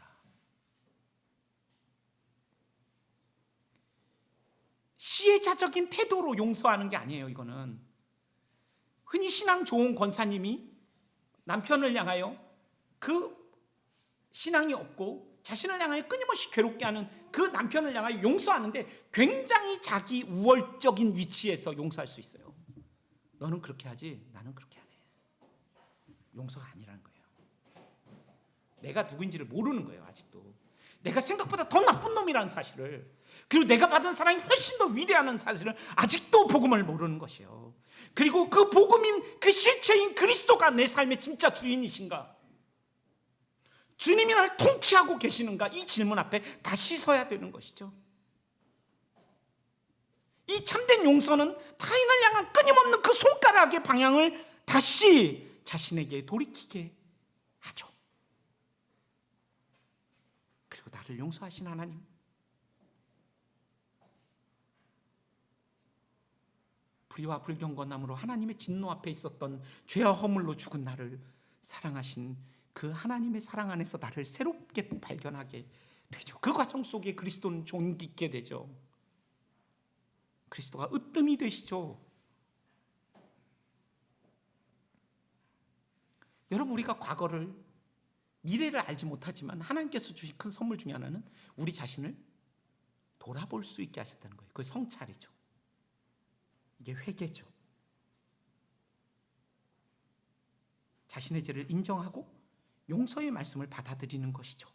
Speaker 1: 시혜자적인 태도로 용서하는 게 아니에요. 이거는 흔히 신앙 좋은 권사님이 남편을 향하여 그 신앙이 없고 자신을 향하여 끊임없이 괴롭게 하는 그 남편을 향하여 용서하는데 굉장히 자기 우월적인 위치에서 용서할 수 있어요. 너는 그렇게 하지 나는 그렇게 안 해. 용서가 아니라는 거예요. 내가 누구인지를 모르는 거예요. 아직도 내가 생각보다 더 나쁜 놈이라는 사실을, 그리고 내가 받은 사랑이 훨씬 더 위대한 사실을 아직도 복음을 모르는 것이에요. 그리고 그 복음인 그 실체인 그리스도가 내 삶의 진짜 주인이신가, 주님이 나를 통치하고 계시는가, 이 질문 앞에 다시 서야 되는 것이죠. 이 참된 용서는 타인을 향한 끊임없는 그 손가락의 방향을 다시 자신에게 돌이키게 하죠. 그리고 나를 용서하신 하나님, 불의와 불경건함으로 하나님의 진노 앞에 있었던 죄와 허물로 죽은 나를 사랑하신 그 하나님의 사랑 안에서 나를 새롭게 또 발견하게 되죠. 그 과정 속에 그리스도는 존귀 있게 되죠. 그리스도가 으뜸이 되시죠. 여러분, 우리가 과거를, 미래를 알지 못하지만 하나님께서 주신 큰 선물 중에 하나는 우리 자신을 돌아볼 수 있게 하셨다는 거예요. 그게 성찰이죠. 이게 회개죠. 자신의 죄를 인정하고 용서의 말씀을 받아들이는 것이죠.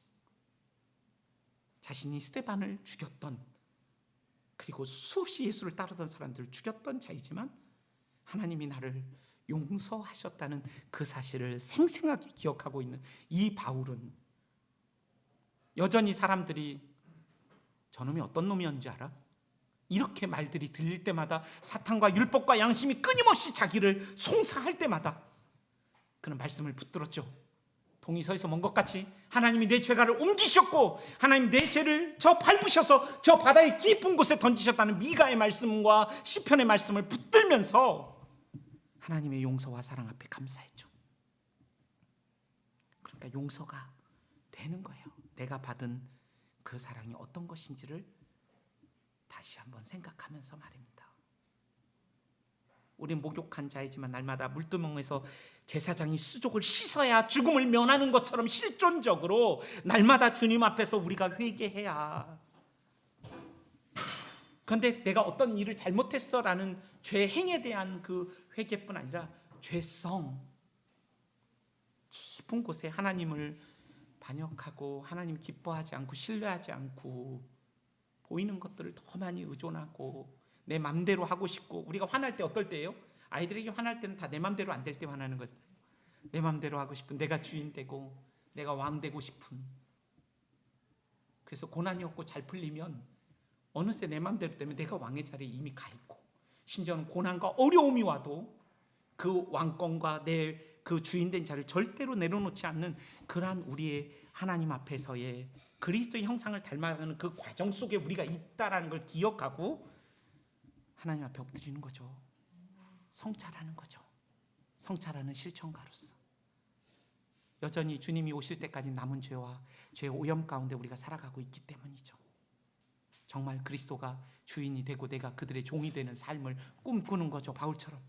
Speaker 1: 자신이 스데반을 죽였던, 그리고 수없이 예수를 따르던 사람들을 죽였던 자이지만 하나님이 나를 용서하셨다는 그 사실을 생생하게 기억하고 있는 이 바울은 여전히 사람들이 저놈이 어떤 놈이었는지 알아? 이렇게 말들이 들릴 때마다 사탄과 율법과 양심이 끊임없이 자기를 송사할 때마다 그는 말씀을 붙들었죠. 동이 서에서 먼 것 같이 하나님이 내 죄가를 옮기셨고 하나님 내 죄를 저 밟으셔서 저 바다의 깊은 곳에 던지셨다는 미가의 말씀과 시편의 말씀을 붙들면서 하나님의 용서와 사랑 앞에 감사했죠. 그러니까 용서가 되는 거예요. 내가 받은 그 사랑이 어떤 것인지를 다시 한번 생각하면서 말입니다. 우리는 목욕한 자이지만 날마다 물두멍에서 제사장이 수족을 씻어야 죽음을 면하는 것처럼 실존적으로 날마다 주님 앞에서 우리가 회개해야. 그런데 내가 어떤 일을 잘못했어라는 죄 행에 대한 그 회개뿐 아니라 죄성, 깊은 곳에 하나님을 반역하고 하나님 기뻐하지 않고 신뢰하지 않고 보이는 것들을 더 많이 의존하고 내 맘대로 하고 싶고, 우리가 화날 때 어떨 때예요? 아이들에게 화날 때는 다 내 맘대로 안 될 때 화나는 거잖아요. 내 맘대로 하고 싶은, 내가 주인 되고 내가 왕 되고 싶은. 그래서 고난이 없고 잘 풀리면 어느새 내 맘대로 되면 내가 왕의 자리에 이미 가 있고, 심지어는 고난과 어려움이 와도 그 왕권과 내 그 주인된 자를 절대로 내려놓지 않는 그러한 우리의 하나님 앞에서의 그리스도의 형상을 닮아가는 그 과정 속에 우리가 있다라는 걸 기억하고 하나님 앞에 엎드리는 거죠. 성찰하는 거죠. 성찰하는 실천가로서 여전히 주님이 오실 때까지 남은 죄와 죄의 오염 가운데 우리가 살아가고 있기 때문이죠. 정말 그리스도가 주인이 되고 내가 그들의 종이 되는 삶을 꿈꾸는 거죠. 바울처럼.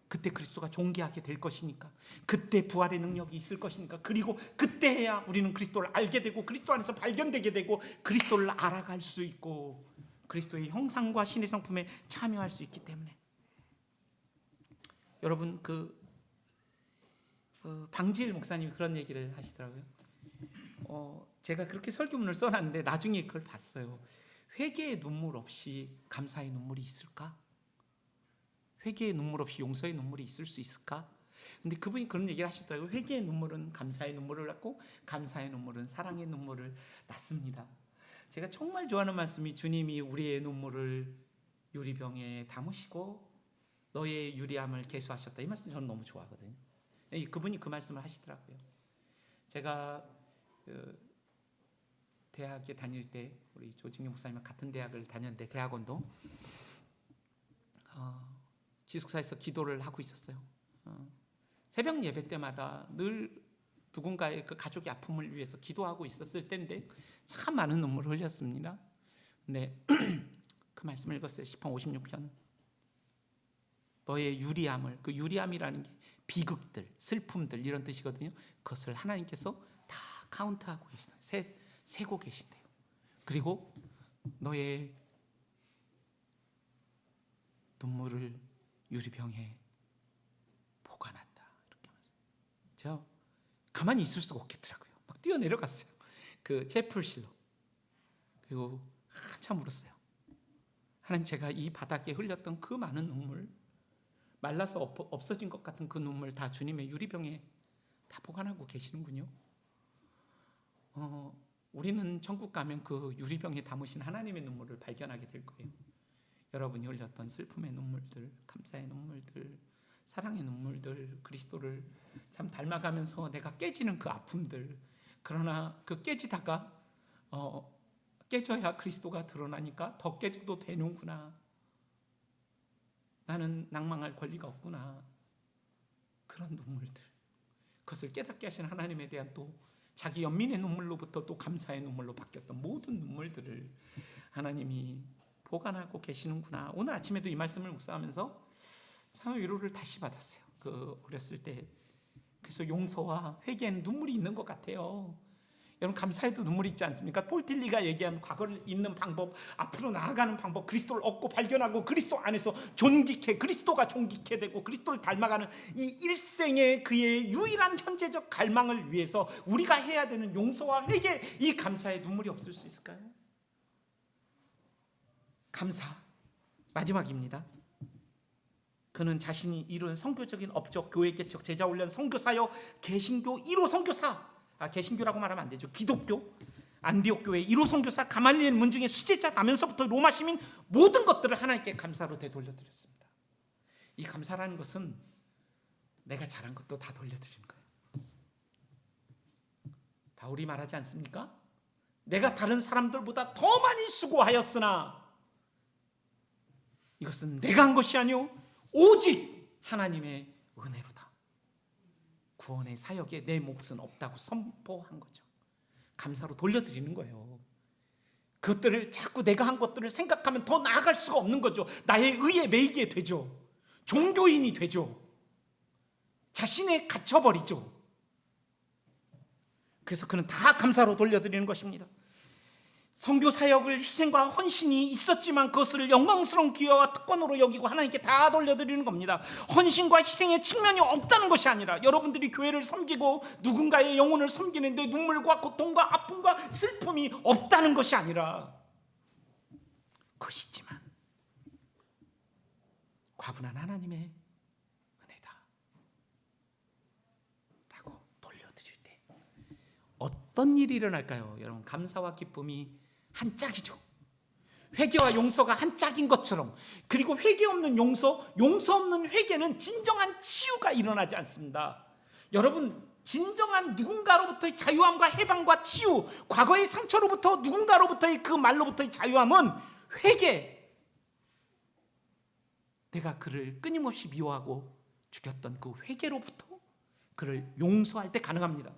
Speaker 1: 그때 그리스도가 존귀하게 될 것이니까, 그때 부활의 능력이 있을 것이니까, 그리고 그때야 우리는 그리스도를 알게 되고 그리스도 안에서 발견되게 되고 그리스도를 알아갈 수 있고 그리스도의 형상과 신의 성품에 참여할 수 있기 때문에. 여러분, 방지일 목사님이 그런 얘기를 하시더라고요. 제가 그렇게 설교문을 써놨는데 나중에 그걸 봤어요. 회개의 눈물 없이 감사의 눈물이 있을까? 회개의 눈물 없이 용서의 눈물이 있을 수 있을까? 근데 그분이 그런 얘기를 하시더라고요. 회개의 눈물은 감사의 눈물을 낳고 감사의 눈물은 사랑의 눈물을 낳습니다. 제가 정말 좋아하는 말씀이, 주님이 우리의 눈물을 유리병에 담으시고 너의 유리함을 계수하셨다. 이 말씀 저는 너무 좋아하거든요. 그분이 그 말씀을 하시더라고요. 제가 대학에 다닐 때 우리 조진경 목사님과 같은 대학을 다녔는데 그 학원도 기숙사에서 기도를 하고 있었어요. 새벽 예배 때마다 늘 누군가의 그 가족의 아픔을 위해서 기도하고 있었을 때인데 참 많은 눈물을 흘렸습니다. 근데 그 말씀을 읽었어요. 시편 56편. 너의 유리함을, 그 유리함이라는 게 비극들, 슬픔들 이런 뜻이거든요. 그것을 하나님께서 다 카운트하고 계시다. 세고 계신대요. 그리고 너의 눈물을 유리병에 보관한다. 이렇게 하면서 제가 가만히 있을 수가 없겠더라고요. 막 뛰어내려갔어요. 그 채플실로. 그리고 한참 울었어요. 하나님, 제가 이 바닥에 흘렸던 그 많은 눈물, 말라서 없어진 것 같은 그 눈물 다 주님의 유리병에 다 보관하고 계시는군요. 우리는 천국 가면 그 유리병에 담으신 하나님의 눈물을 발견하게 될 거예요. 여러분이 흘렸던 슬픔의 눈물들, 감사의 눈물들, 사랑의 눈물들, 그리스도를 참 닮아가면서 내가 깨지는 그 아픔들, 그러나 그 깨지다가 깨져야 그리스도가 드러나니까 더 깨져도 되는구나, 나는 낭망할 권리가 없구나, 그런 눈물들, 그것을 깨닫게 하신 하나님에 대한 또 자기 연민의 눈물로부터 또 감사의 눈물로 바뀌었던 모든 눈물들을 하나님이 보관하고 계시는구나. 오늘 아침에도 이 말씀을 묵상하면서 참 위로를 다시 받았어요. 그 어렸을 때. 그래서 용서와 회개엔 눈물이 있는 것 같아요. 여러분, 감사에도 눈물이 있지 않습니까? 폴틸리가 얘기한 과거를 잊는 방법, 앞으로 나아가는 방법, 그리스도를 얻고 발견하고 그리스도 안에서 존귀케, 그리스도가 존귀케 되고 그리스도를 닮아가는 이 일생의 그의 유일한 현재적 갈망을 위해서 우리가 해야 되는 용서와 회개, 이 감사의 눈물이 없을 수 있을까요? 감사, 마지막입니다. 그는 자신이 이룬 선교적인 업적, 교회 개척, 제자 훈련, 선교사여 개신교 1호 선교사, 개신교라고 말하면 안 되죠. 기독교 안디옥 교회 1호 선교사, 가말리엘 문중의 수제자 나면서부터 로마 시민, 모든 것들을 하나님께 감사로 되돌려드렸습니다. 이 감사라는 것은 내가 잘한 것도 다 돌려드리는 거예요. 바울이 말하지 않습니까? 내가 다른 사람들보다 더 많이 수고하였으나 이것은 내가 한 것이 아니오 오직 하나님의 은혜로다. 구원의 사역에 내 몫은 없다고 선포한 거죠. 감사로 돌려드리는 거예요. 그것들을 자꾸 내가 한 것들을 생각하면 더 나아갈 수가 없는 거죠. 나의 의에 매이게 되죠. 종교인이 되죠. 자신에 갇혀버리죠. 그래서 그는 다 감사로 돌려드리는 것입니다. 선교 사역을 희생과 헌신이 있었지만 그것을 영광스러운 기회와 특권으로 여기고 하나님께 다 돌려드리는 겁니다. 헌신과 희생의 측면이 없다는 것이 아니라 여러분들이 교회를 섬기고 누군가의 영혼을 섬기는데 눈물과 고통과 아픔과 슬픔이 없다는 것이 아니라 그것이 있지만 과분한 하나님의 은혜다 라고 돌려드릴 때 어떤 일이 일어날까요? 여러분, 감사와 기쁨이 한 짝이죠. 회개와 용서가 한 짝인 것처럼, 그리고 회개 없는 용서 없는 회개는 진정한 치유가 일어나지 않습니다. 여러분, 진정한 누군가로부터의 자유함과 해방과 치유, 과거의 상처로부터 누군가로부터의 그 말로부터의 자유함은 회개, 내가 그를 끊임없이 미워하고 죽였던 그 회개로부터 그를 용서할 때 가능합니다.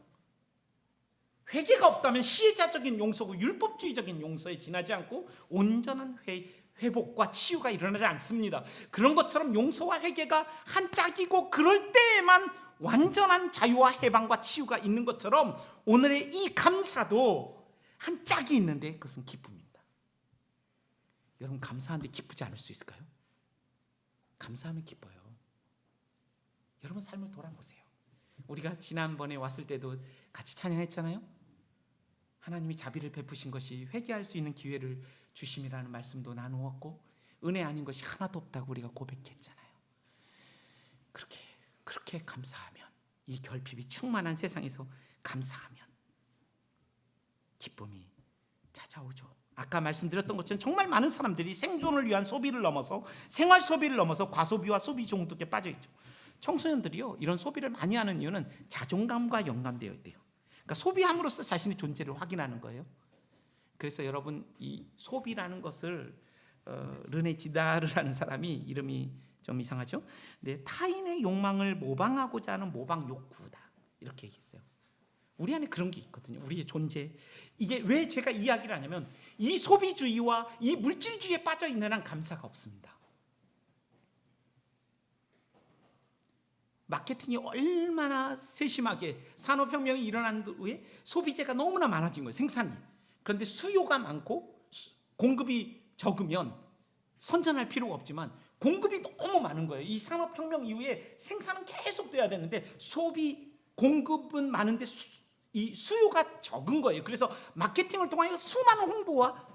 Speaker 1: 회개가 없다면 시혜자적인 용서고 율법주의적인 용서에 지나지 않고 온전한 회복과 치유가 일어나지 않습니다. 그런 것처럼 용서와 회개가 한 짝이고 그럴 때에만 완전한 자유와 해방과 치유가 있는 것처럼 오늘의 이 감사도 한 짝이 있는데 그것은 기쁨입니다. 여러분, 감사한데 기쁘지 않을 수 있을까요? 감사하면 기뻐요. 여러분 삶을 돌아보세요. 우리가 지난번에 왔을 때도 같이 찬양했잖아요. 하나님이 자비를 베푸신 것이 회개할 수 있는 기회를 주심이라는 말씀도 나누었고 은혜 아닌 것이 하나도 없다고 우리가 고백했잖아요. 그렇게 감사하면, 이 결핍이 충만한 세상에서 감사하면 기쁨이 찾아오죠. 아까 말씀드렸던 것처럼 정말 많은 사람들이 생존을 위한 소비를 넘어서 생활 소비를 넘어서 과소비와 소비 중독에 빠져 있죠. 청소년들이요, 이런 소비를 많이 하는 이유는 자존감과 연관되어 있대요. 그러니까 소비함으로써 자신의 존재를 확인하는 거예요. 그래서 여러분, 이 소비라는 것을 르네 지다르라는 사람이, 이름이 좀 이상하죠? 네, 타인의 욕망을 모방하고자 하는 모방 욕구다, 이렇게 얘기했어요. 우리 안에 그런 게 있거든요. 우리의 존재. 이게 왜 제가 이야기를 하냐면 이 소비주의와 이 물질주의에 빠져 있는 한 감사가 없습니다. 마케팅이 얼마나 세심하게, 산업혁명이 일어난 후에 소비재가 너무나 많아진 거예요. 생산이. 그런데 수요가 많고 공급이 적으면 선전할 필요가 없지만 공급이 너무 많은 거예요. 이 산업혁명 이후에 생산은 계속 돼야 되는데 공급은 많은데 이 수요가 적은 거예요. 그래서 마케팅을 통하여 수많은 홍보와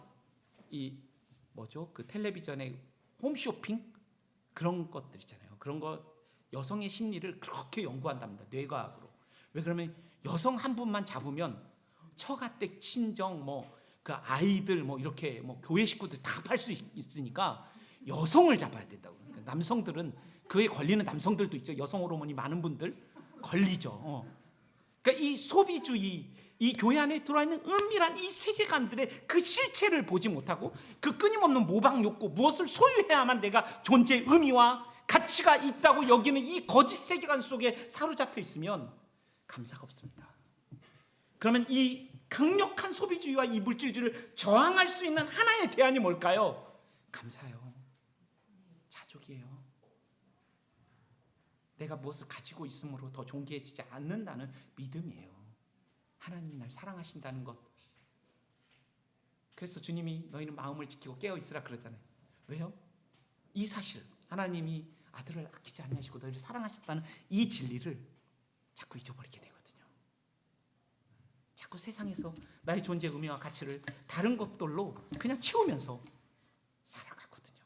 Speaker 1: 그 텔레비전의 홈쇼핑, 그런 것들 있잖아요. 그런 거, 여성의 심리를 그렇게 연구한답니다. 뇌과학으로. 왜 그러면 여성 한 분만 잡으면 처가댁, 친정, 그 아이들, 이렇게 교회 식구들 다 팔 수 있으니까 여성을 잡아야 된다고. 그러니까 남성들은, 그에 걸리는 남성들도 있죠. 여성 호르몬이 많은 분들 걸리죠. 그러니까 이 소비주의, 이 교회 안에 들어와 있는 은밀한 이 세계관들의 그 실체를 보지 못하고 그 끊임없는 모방 욕구, 무엇을 소유해야만 내가 존재의 의미와 가치가 있다고 여기는 이 거짓 세계관 속에 사로잡혀 있으면 감사가 없습니다. 그러면 이 강력한 소비주의와 이 물질주의를 저항할 수 있는 하나의 대안이 뭘까요? 감사요. 자족이에요. 내가 무엇을 가지고 있음으로 더 존귀해지지 않는다는 믿음이에요. 하나님이 날 사랑하신다는 것. 그래서 주님이 너희는 마음을 지키고 깨어 있으라 그러잖아요. 왜요? 이 사실, 하나님이 아들을 아끼지 않으시고 너희를 사랑하셨다는 이 진리를 자꾸 잊어버리게 되거든요. 자꾸 세상에서 나의 존재의 의미와 가치를 다른 것들로 그냥 채우면서 살아가거든요.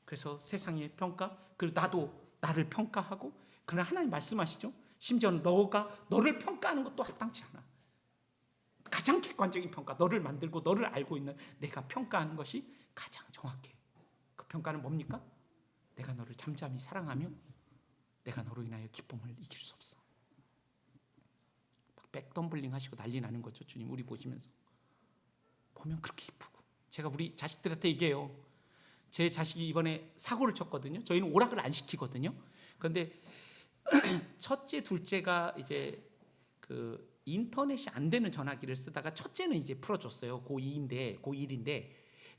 Speaker 1: 그래서 세상의 평가, 그리고 나도 나를 평가하고, 그러나 하나님 말씀하시죠. 심지어는 너를 평가하는 것도 합당치 않아. 가장 객관적인 평가, 너를 만들고 너를 알고 있는 내가 평가하는 것이 가장 정확해. 그 평가는 뭡니까? 내가 너를 잠잠히 사랑하며 내가 너로 인하여 기쁨을 이길 수 없어. 막 백덤블링 하시고 난리 나는 거죠. 주님 우리 보시면서. 보면 그렇게 기쁘고. 제가 우리 자식들한테 얘기해요. 제 자식이 이번에 사고를 쳤거든요. 저희는 오락을 안 시키거든요. 그런데 첫째, 둘째가 이제 그 인터넷이 안 되는 전화기를 쓰다가 첫째는 이제 풀어줬어요. 고2인데, 고1인데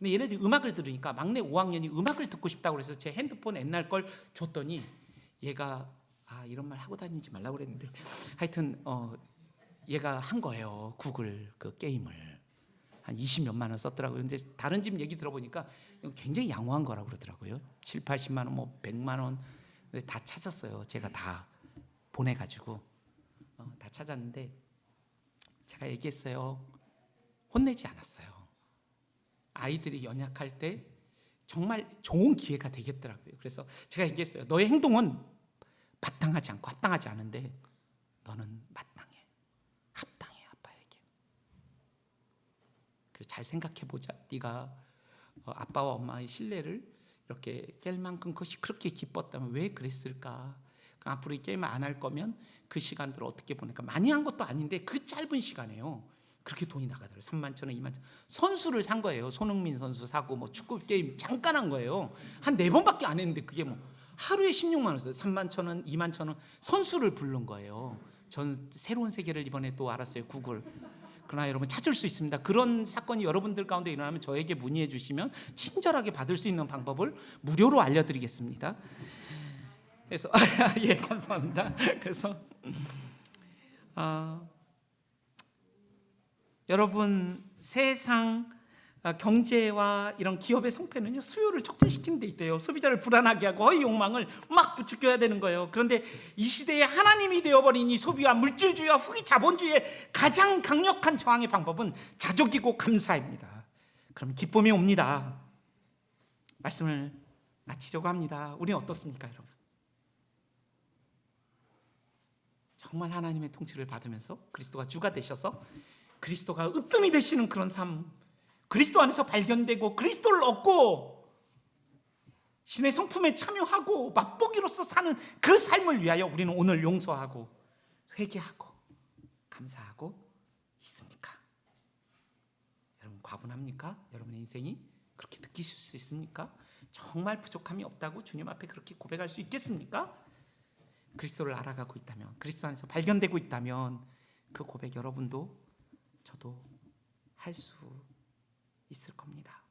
Speaker 1: 근데 얘네들이 음악을 들으니까 막내 5학년이 음악을 듣고 싶다고 그래서 제 핸드폰 옛날 걸 줬더니 얘가 이런 말 하고 다니지 말라고 그랬는데 하여튼 얘가 한 거예요. 구글 그 게임을 한 20몇만 원 썼더라고요. 근데 다른 집 얘기 들어보니까 굉장히 양호한 거라고 그러더라고요. 7, 80만 원, 뭐 100만 원 다 찾았어요. 제가 다 보내가지고 다 찾았는데 제가 얘기했어요. 혼내지 않았어요. 아이들이 연약할 때 정말 좋은 기회가 되겠더라고요. 그래서 제가 얘기했어요. 너의 행동은 마땅하지 않고 합당하지 않은데 너는 마땅해, 합당해 아빠에게. 그래서 잘 생각해보자. 네가 아빠와 엄마의 신뢰를 이렇게 깰 만큼 그것이 그렇게 기뻤다면 왜 그랬을까? 앞으로 이 게임을 안 할 거면 그 시간들을 어떻게 보낼까? 많이 한 것도 아닌데 그 짧은 시간에요. 그렇게 돈이 나가더라고요. 3만 천 원, 2만 천 원. 선수를 산 거예요. 손흥민 선수 사고 뭐 축구 게임 잠깐 한 거예요. 한 4번밖에 안 했는데 그게 뭐 하루에 16만 원 써요. 3만 천 원, 2만 천 원 선수를 부른 거예요. 전 새로운 세계를 이번에 또 알았어요. 구글. 그러나 여러분 찾을 수 있습니다. 그런 사건이 여러분들 가운데 일어나면 저에게 문의해 주시면 친절하게 받을 수 있는 방법을 무료로 알려드리겠습니다. 그래서 예, 감사합니다. 그래서 여러분 세상 경제와 이런 기업의 성패는요 수요를 촉진시키는 데 있대요. 소비자를 불안하게 하고 허위 욕망을 막 부추겨야 되는 거예요. 그런데 이 시대에 하나님이 되어버린 이 소비와 물질주의와 후기 자본주의의 가장 강력한 저항의 방법은 자족이고 감사입니다. 그럼 기쁨이 옵니다. 말씀을 마치려고 합니다. 우리는 어떻습니까, 여러분? 정말 하나님의 통치를 받으면서 그리스도가 주가 되셔서 그리스도가 으뜸이 되시는 그런 삶, 그리스도 안에서 발견되고 그리스도를 얻고 신의 성품에 참여하고 맛보기로서 사는 그 삶을 위하여 우리는 오늘 용서하고 회개하고 감사하고 있습니까? 여러분 과분합니까? 여러분의 인생이 그렇게 느끼실 수 있습니까? 정말 부족함이 없다고 주님 앞에 그렇게 고백할 수 있겠습니까? 그리스도를 알아가고 있다면, 그리스도 안에서 발견되고 있다면 그 고백 여러분도 저도 할 수 있을 겁니다.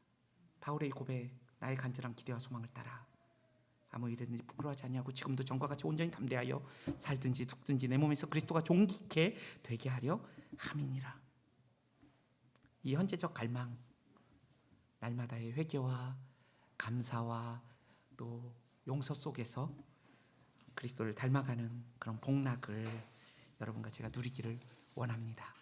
Speaker 1: 바울의 고백, 나의 간절한 기대와 소망을 따라 아무 일에든지 부끄러워하지 아니하고 지금도 전과 같이 온전히 담대하여 살든지 죽든지 내 몸에서 그리스도가 존귀케 되게 하려 함이니라. 이 현재적 갈망, 날마다의 회개와 감사와 또 용서 속에서 그리스도를 닮아가는 그런 복락을 여러분과 제가 누리기를 원합니다.